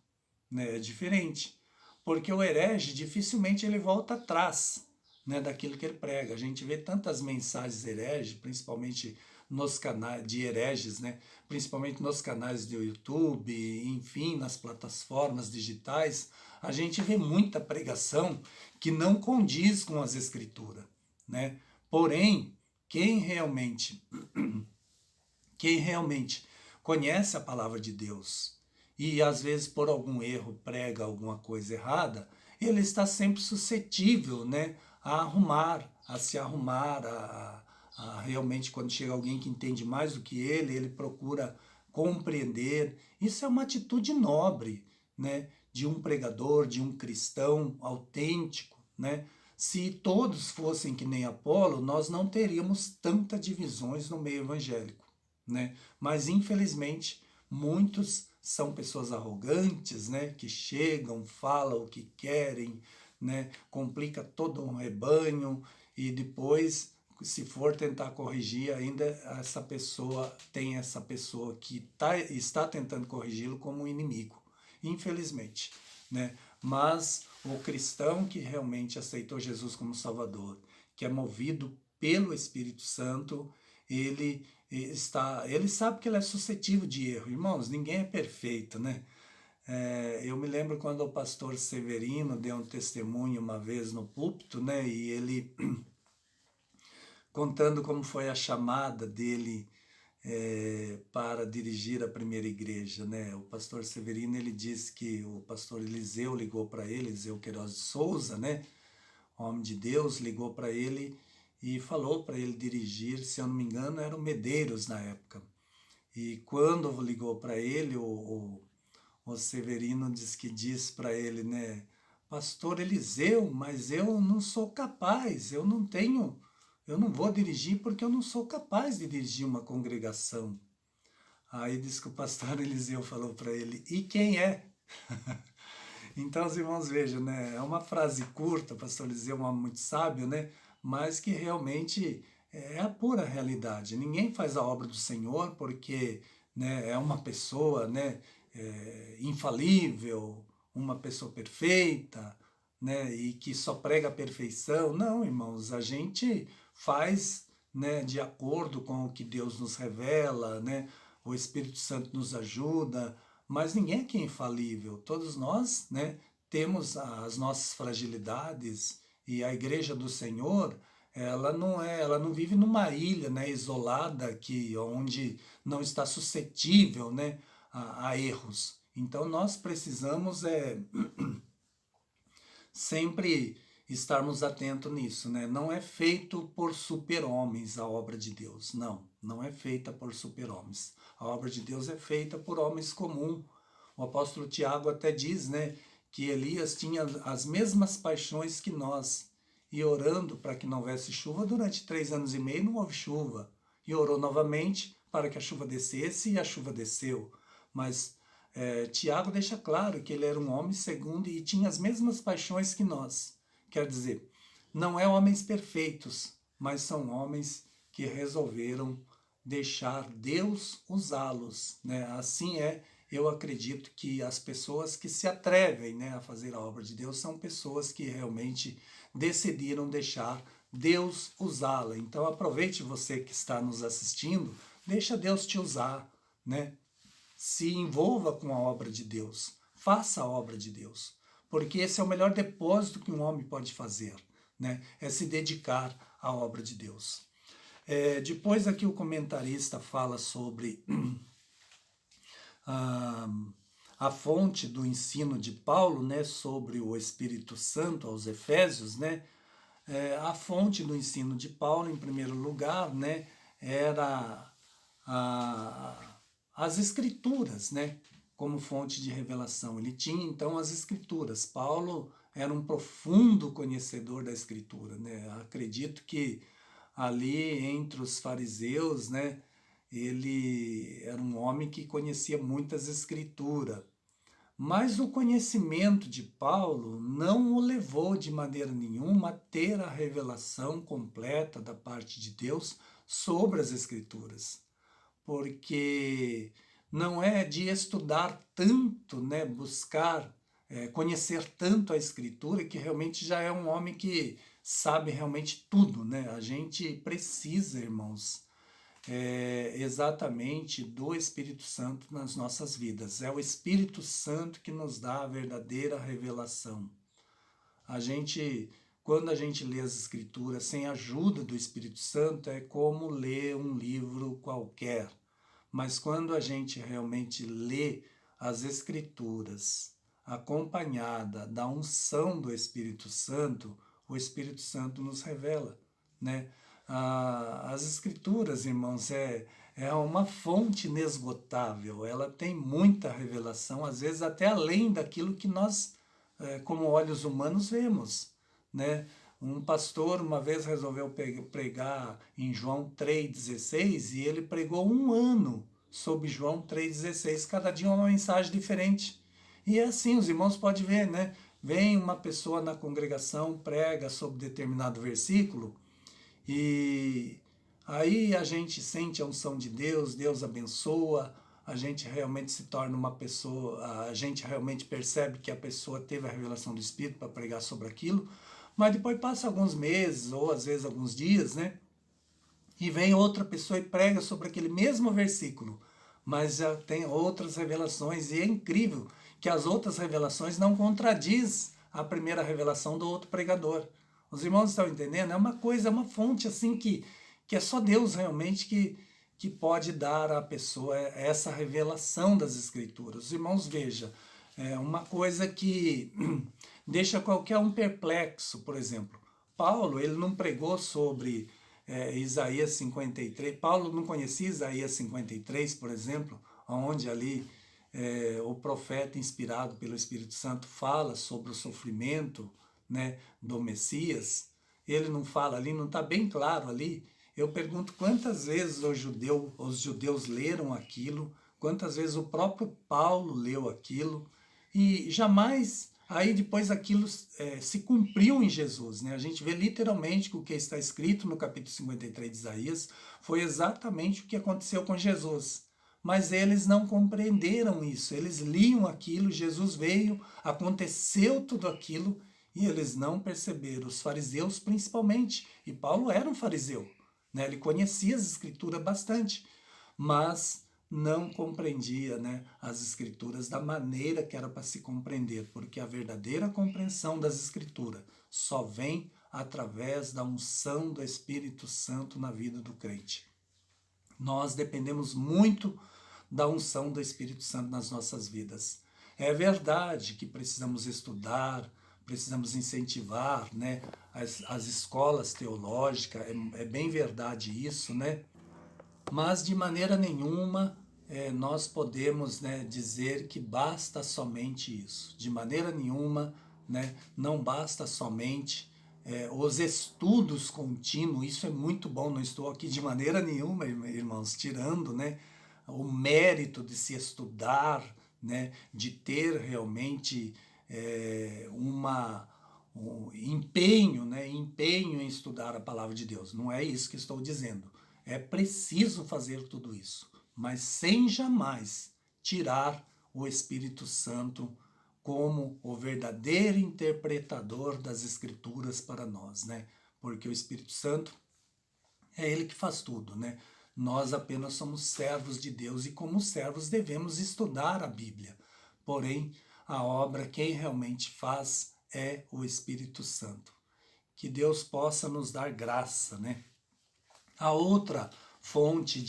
né? É diferente, porque o herege dificilmente ele volta atrás, né, daquilo que ele prega. A gente vê tantas mensagens hereges, principalmente nos canais de hereges, né, principalmente nos canais do YouTube, enfim, nas plataformas digitais, a gente vê muita pregação que não condiz com as Escrituras, né? Porém, quem realmente conhece a palavra de Deus e às vezes por algum erro prega alguma coisa errada, ele está sempre suscetível, né, a se arrumar, realmente quando chega alguém que entende mais do que ele procura compreender. Isso é uma atitude nobre, né, de um pregador, de um cristão autêntico, né? Se todos fossem que nem Apolo, nós não teríamos tantas divisões no meio evangélico, né? Mas infelizmente muitos são pessoas arrogantes, né, que chegam, falam o que querem, né, complica todo um rebanho e depois, se for tentar corrigir, ainda essa pessoa tem essa pessoa que está tentando corrigi-lo como um inimigo, infelizmente, né? Mas o cristão que realmente aceitou Jesus como Salvador, que é movido pelo Espírito Santo, ele sabe que ele é suscetível de erro. Irmãos, ninguém é perfeito, né? Eu me lembro quando o pastor Severino deu um testemunho uma vez no púlpito, né? E ele contando como foi a chamada dele para dirigir a primeira igreja, né? O pastor Severino, ele disse que o pastor Eliseu ligou para ele, Eliseu Queiroz de Souza, né? Homem de Deus, ligou para ele e falou para ele dirigir, se eu não me engano, era o Medeiros na época. E quando ligou para ele, o Severino disse para ele, né? Pastor Eliseu, mas eu não sou capaz, eu não vou dirigir porque eu não sou capaz de dirigir uma congregação. Aí diz que o pastor Eliseu falou para ele, e quem é? Então, os irmãos, vejam, né? É uma frase curta, o pastor Eliseu é um homem muito sábio, né? Mas que realmente é a pura realidade. Ninguém faz a obra do Senhor porque, né, é uma pessoa, né, infalível, uma pessoa perfeita, né, e que só prega a perfeição. Não, irmãos, a gente faz, né, de acordo com o que Deus nos revela, né? O Espírito Santo nos ajuda, mas ninguém aqui é infalível. Todos nós, né, temos as nossas fragilidades, e a igreja do Senhor, ela não vive numa ilha, né, isolada, onde não está suscetível, né, a erros. Então nós precisamos sempre estarmos atentos nisso, né? Não é feito por super-homens a obra de Deus, não. Não é feita por super-homens. A obra de Deus é feita por homens comuns. O apóstolo Tiago até diz, né, que Elias tinha as mesmas paixões que nós, e orando para que não houvesse chuva, durante 3 anos e meio não houve chuva. E orou novamente para que a chuva descesse, e a chuva desceu. Mas Tiago deixa claro que ele era um homem segundo e tinha as mesmas paixões que nós. Quer dizer, não é homens perfeitos, mas são homens que resolveram deixar Deus usá-los, né? Assim eu acredito que as pessoas que se atrevem, né, a fazer a obra de Deus são pessoas que realmente decidiram deixar Deus usá-la. Então aproveite, você que está nos assistindo, deixa Deus te usar, né? Se envolva com a obra de Deus, faça a obra de Deus, porque esse é o melhor depósito que um homem pode fazer, né? É se dedicar à obra de Deus. Depois aqui o comentarista fala sobre a fonte do ensino de Paulo, né, sobre o Espírito Santo aos Efésios, né? A fonte do ensino de Paulo, em primeiro lugar, né, era as Escrituras, né, como fonte de revelação. Ele tinha, então, as Escrituras. Paulo era um profundo conhecedor da Escritura, né? Acredito que ali entre os fariseus, né, ele era um homem que conhecia muitas Escrituras. Mas o conhecimento de Paulo não o levou de maneira nenhuma a ter a revelação completa da parte de Deus sobre as Escrituras. Porque não é de estudar tanto, né, buscar conhecer tanto a Escritura, que realmente já é um homem que sabe realmente tudo, né? A gente precisa, irmãos, exatamente do Espírito Santo nas nossas vidas. É o Espírito Santo que nos dá a verdadeira revelação. Quando a gente lê as Escrituras sem a ajuda do Espírito Santo, é como ler um livro qualquer. Mas quando a gente realmente lê as Escrituras acompanhada da unção do Espírito Santo, o Espírito Santo nos revela, né? As Escrituras, irmãos, é uma fonte inesgotável. Ela tem muita revelação, às vezes até além daquilo que nós, como olhos humanos, vemos, né? Um pastor uma vez resolveu pregar em João 3,16 e ele pregou 1 ano sobre João 3,16, cada dia uma mensagem diferente. E é assim, os irmãos podem ver, né? Vem uma pessoa na congregação, prega sobre determinado versículo, e aí a gente sente a unção de Deus, Deus abençoa, a gente realmente se torna uma pessoa, a gente realmente percebe que a pessoa teve a revelação do Espírito para pregar sobre aquilo, mas depois passa alguns meses, ou às vezes alguns dias, né? E vem outra pessoa e prega sobre aquele mesmo versículo, mas já tem outras revelações, e é incrível que as outras revelações não contradiz a primeira revelação do outro pregador. Os irmãos estão entendendo? É uma coisa, é uma fonte assim que é só Deus realmente que pode dar à pessoa essa revelação das Escrituras. Os irmãos, veja, é uma coisa que deixa qualquer um perplexo. Por exemplo, Paulo, ele não pregou sobre Isaías 53. Paulo não conhecia Isaías 53, por exemplo, onde ali o profeta inspirado pelo Espírito Santo fala sobre o sofrimento, né, do Messias. Ele não fala ali, não está bem claro ali. Eu pergunto quantas vezes os judeus leram aquilo, quantas vezes o próprio Paulo leu aquilo e jamais, aí depois aquilo se cumpriu em Jesus, né? A gente vê literalmente que o que está escrito no capítulo 53 de Isaías foi exatamente o que aconteceu com Jesus. Mas eles não compreenderam isso, eles liam aquilo, Jesus veio, aconteceu tudo aquilo e eles não perceberam, os fariseus principalmente, e Paulo era um fariseu, né? Ele conhecia as escrituras bastante, mas não compreendia, né, as escrituras da maneira que era para se compreender, porque a verdadeira compreensão das escrituras só vem através da unção do Espírito Santo na vida do crente. Nós dependemos muito da unção do Espírito Santo nas nossas vidas. É verdade que precisamos estudar, precisamos incentivar, né, as escolas teológicas, é bem verdade isso, né? Mas de maneira nenhuma nós podemos, né, dizer que basta somente isso. De maneira nenhuma, né, não basta somente os estudos contínuos. Isso é muito bom, não estou aqui de maneira nenhuma, irmãos, tirando, né, o mérito de se estudar, né, de ter realmente um empenho, né, empenho em estudar a palavra de Deus. Não é isso que estou dizendo. É preciso fazer tudo isso, mas sem jamais tirar o Espírito Santo como o verdadeiro interpretador das Escrituras para nós, né? Porque o Espírito Santo é ele que faz tudo, né? Nós apenas somos servos de Deus e como servos devemos estudar a Bíblia. Porém, a obra quem realmente faz é o Espírito Santo. Que Deus possa nos dar graça, né? A outra fonte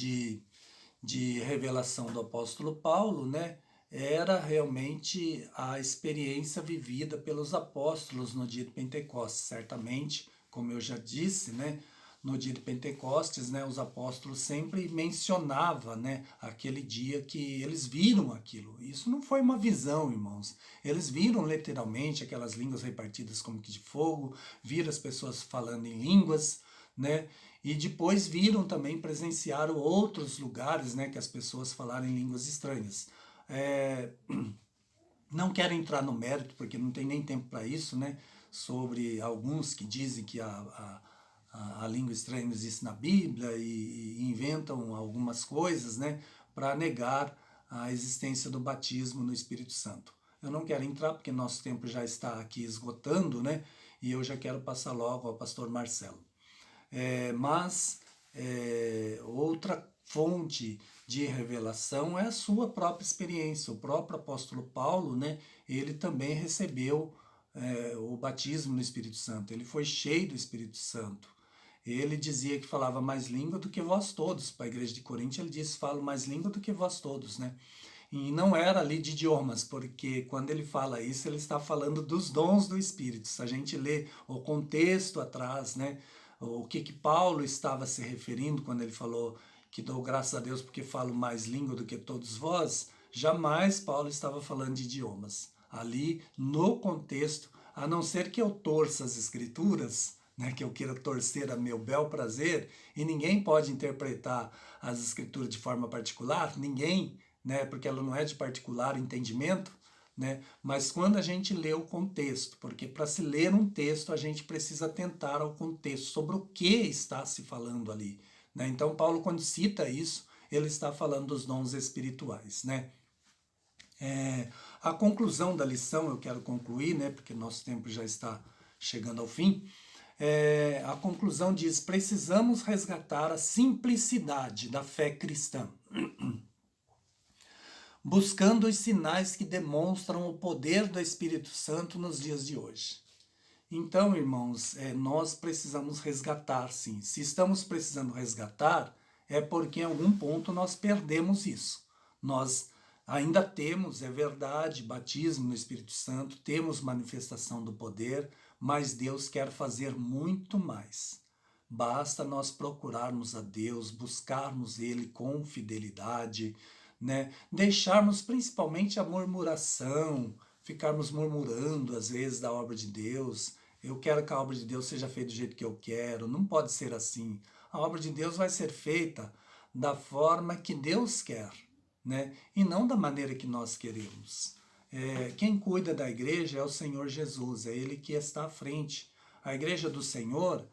de revelação do apóstolo Paulo, né, era realmente a experiência vivida pelos apóstolos no dia de Pentecostes. Certamente, como eu já disse, né, no dia de Pentecostes, né, os apóstolos sempre mencionavam, né, aquele dia que eles viram aquilo. Isso não foi uma visão, irmãos. Eles viram literalmente aquelas línguas repartidas como que de fogo, viram as pessoas falando em línguas, né? E depois viram também, presenciaram outros lugares, né, que as pessoas falaram em línguas estranhas. Não quero entrar no mérito, porque não tem nem tempo para isso, né, sobre alguns que dizem que a língua estranha não existe na Bíblia e inventam algumas coisas, né, para negar a existência do batismo no Espírito Santo. Eu não quero entrar porque nosso tempo já está aqui esgotando, né, e eu já quero passar logo ao pastor Marcelo. Mas outra fonte de revelação é a sua própria experiência. O próprio apóstolo Paulo, né, ele também recebeu o batismo no Espírito Santo. Ele foi cheio do Espírito Santo. Ele dizia que falava mais língua do que vós todos. Para a igreja de Corinto ele disse, falo mais língua do que vós todos, né? E não era ali de idiomas, porque quando ele fala isso, ele está falando dos dons do Espírito. Se a gente lê o contexto atrás, né, o que Paulo estava se referindo quando ele falou que dou graças a Deus porque falo mais língua do que todos vós, jamais Paulo estava falando de idiomas. Ali, no contexto, a não ser que eu torça as escrituras, né, que eu queira torcer a meu bel prazer, e ninguém pode interpretar as escrituras de forma particular, ninguém, né, porque ela não é de particular entendimento, né? Mas quando a gente lê o contexto, porque para se ler um texto a gente precisa atentar ao contexto, sobre o que está se falando ali, né? Então Paulo, quando cita isso, ele está falando dos dons espirituais, né? A conclusão da lição, eu quero concluir, né, porque nosso tempo já está chegando ao fim. A conclusão diz, precisamos resgatar a simplicidade da fé cristã, buscando os sinais que demonstram o poder do Espírito Santo nos dias de hoje. Então, irmãos, nós precisamos resgatar, sim. Se estamos precisando resgatar, é porque em algum ponto nós perdemos isso. Nós ainda temos, é verdade, batismo no Espírito Santo, temos manifestação do poder, mas Deus quer fazer muito mais. Basta nós procurarmos a Deus, buscarmos Ele com fidelidade, né? Deixarmos principalmente a murmuração, ficarmos murmurando às vezes da obra de Deus. Eu quero que a obra de Deus seja feita do jeito que eu quero. Não pode ser assim. A obra de Deus vai ser feita da forma que Deus quer. né? E não da maneira que nós queremos. Quem cuida da igreja é o Senhor Jesus, é Ele que está à frente. A igreja do Senhor,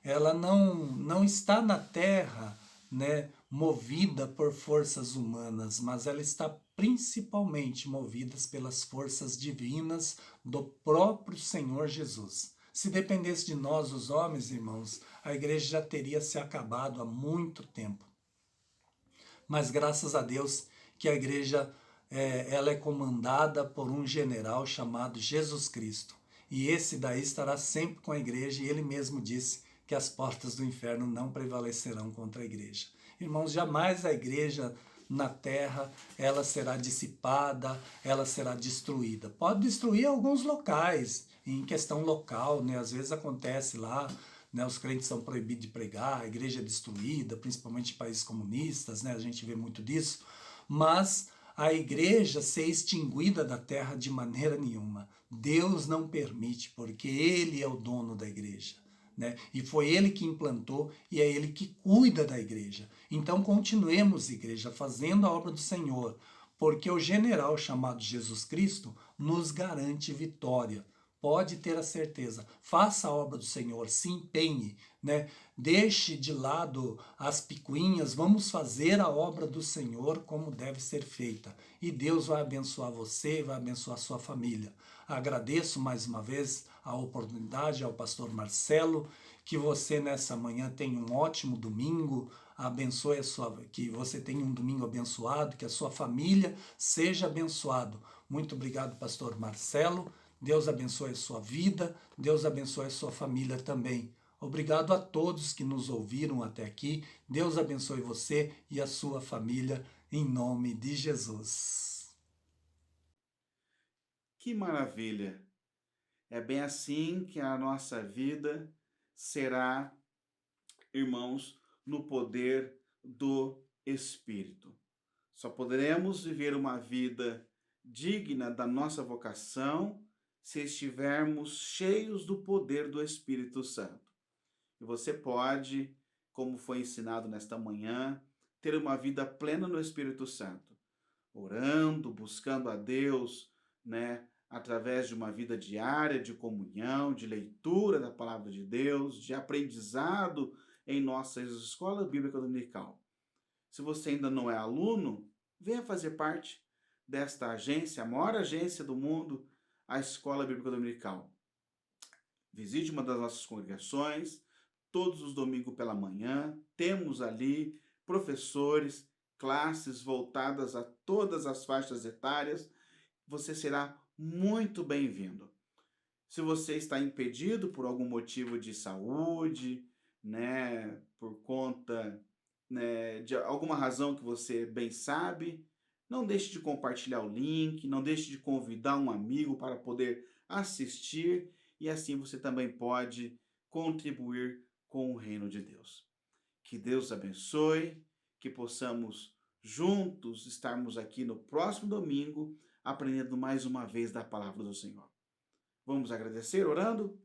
ela não está na terra, né, movida por forças humanas, mas ela está principalmente movida pelas forças divinas do próprio Senhor Jesus. Se dependesse de nós, os homens, irmãos, a igreja já teria se acabado há muito tempo. Mas graças a Deus que a igreja ela é comandada por um general chamado Jesus Cristo. E esse daí estará sempre com a igreja, e ele mesmo disse que as portas do inferno não prevalecerão contra a igreja. Irmãos, jamais a igreja na terra ela será dissipada, ela será destruída. Pode destruir alguns locais, em questão local, né? Às vezes acontece lá, né, os crentes são proibidos de pregar, a igreja é destruída, principalmente em países comunistas, né, a gente vê muito disso, mas a igreja ser extinguida da terra de maneira nenhuma. Deus não permite, porque Ele é o dono da igreja, né? E foi Ele que implantou e é Ele que cuida da igreja. Então continuemos, igreja, fazendo a obra do Senhor, porque o general chamado Jesus Cristo nos garante vitória. Pode ter a certeza, faça a obra do Senhor, se empenhe, né? Deixe de lado as picuinhas, vamos fazer a obra do Senhor como deve ser feita. E Deus vai abençoar você, vai abençoar a sua família. Agradeço mais uma vez a oportunidade ao pastor Marcelo, que você nessa manhã tenha um ótimo domingo, abençoe que você tenha um domingo abençoado, que a sua família seja abençoado. Muito obrigado, pastor Marcelo. Deus abençoe a sua vida, Deus abençoe a sua família também. Obrigado a todos que nos ouviram até aqui. Deus abençoe você e a sua família, em nome de Jesus. Que maravilha! É bem assim que a nossa vida será, irmãos, no poder do Espírito. Só poderemos viver uma vida digna da nossa vocação se estivermos cheios do poder do Espírito Santo. E você pode, como foi ensinado nesta manhã, ter uma vida plena no Espírito Santo, orando, buscando a Deus, né, através de uma vida diária de comunhão, de leitura da palavra de Deus, de aprendizado em nossa escola bíblica dominical. Se você ainda não é aluno, venha fazer parte desta agência, a maior agência do mundo, a Escola Bíblica Dominical. Visite uma das nossas congregações, todos os domingos pela manhã, temos ali professores, classes voltadas a todas as faixas etárias. Você será muito bem-vindo. Se você está impedido por algum motivo de saúde, né, por conta, né, de alguma razão que você bem sabe, não deixe de compartilhar o link, não deixe de convidar um amigo para poder assistir, e assim você também pode contribuir com o reino de Deus. Que Deus abençoe, que possamos juntos estarmos aqui no próximo domingo, aprendendo mais uma vez da palavra do Senhor. Vamos agradecer orando?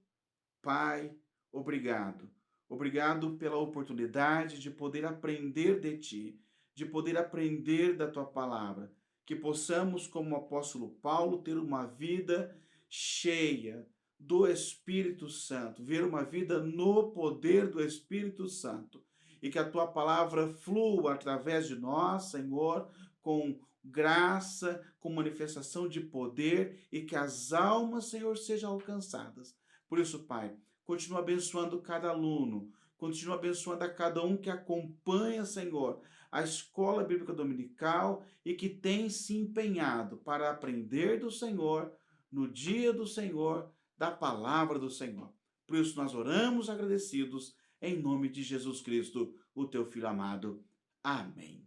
Pai, obrigado. Obrigado pela oportunidade de poder aprender de Ti, de poder aprender da Tua palavra. Que possamos, como o apóstolo Paulo, ter uma vida cheia do Espírito Santo, ver uma vida no poder do Espírito Santo. E que a Tua palavra flua através de nós, Senhor, com graça, com manifestação de poder, e que as almas, Senhor, sejam alcançadas. Por isso, Pai, continua abençoando cada aluno, continua abençoando a cada um que acompanha, Senhor, a Escola Bíblica Dominical e que tem se empenhado para aprender do Senhor, no dia do Senhor, da palavra do Senhor. Por isso nós oramos agradecidos em nome de Jesus Cristo, o Teu Filho amado. Amém.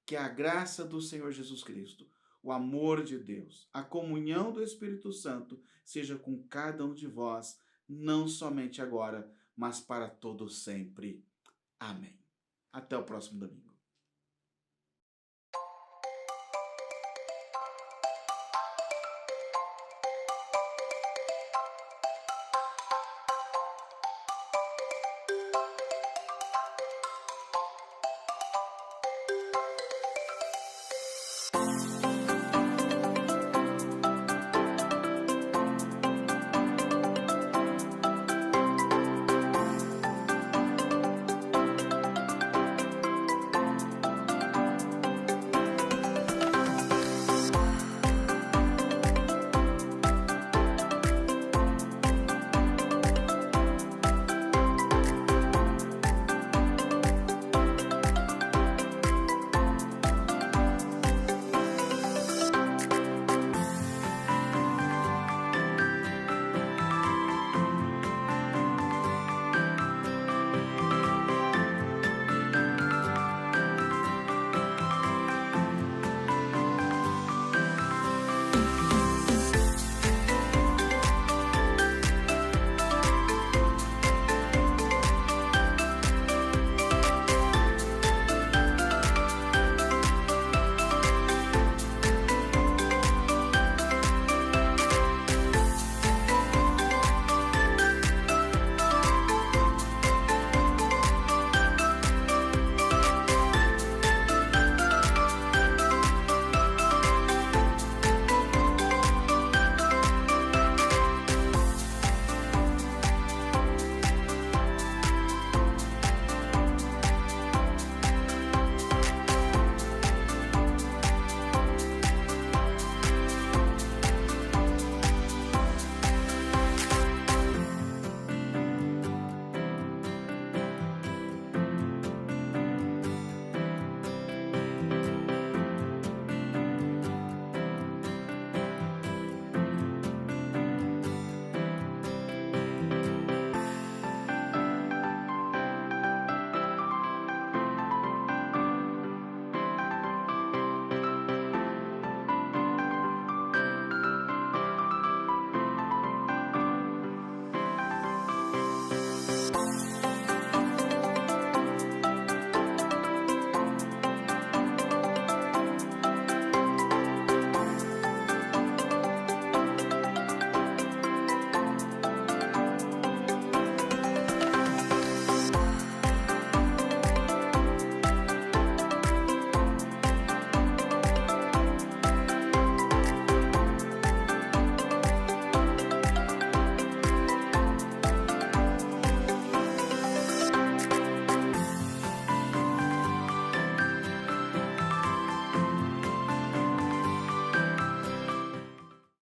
Que a graça do Senhor Jesus Cristo, o amor de Deus, a comunhão do Espírito Santo seja com cada um de vós, não somente agora, mas para todo sempre. Amém. Até o próximo domingo.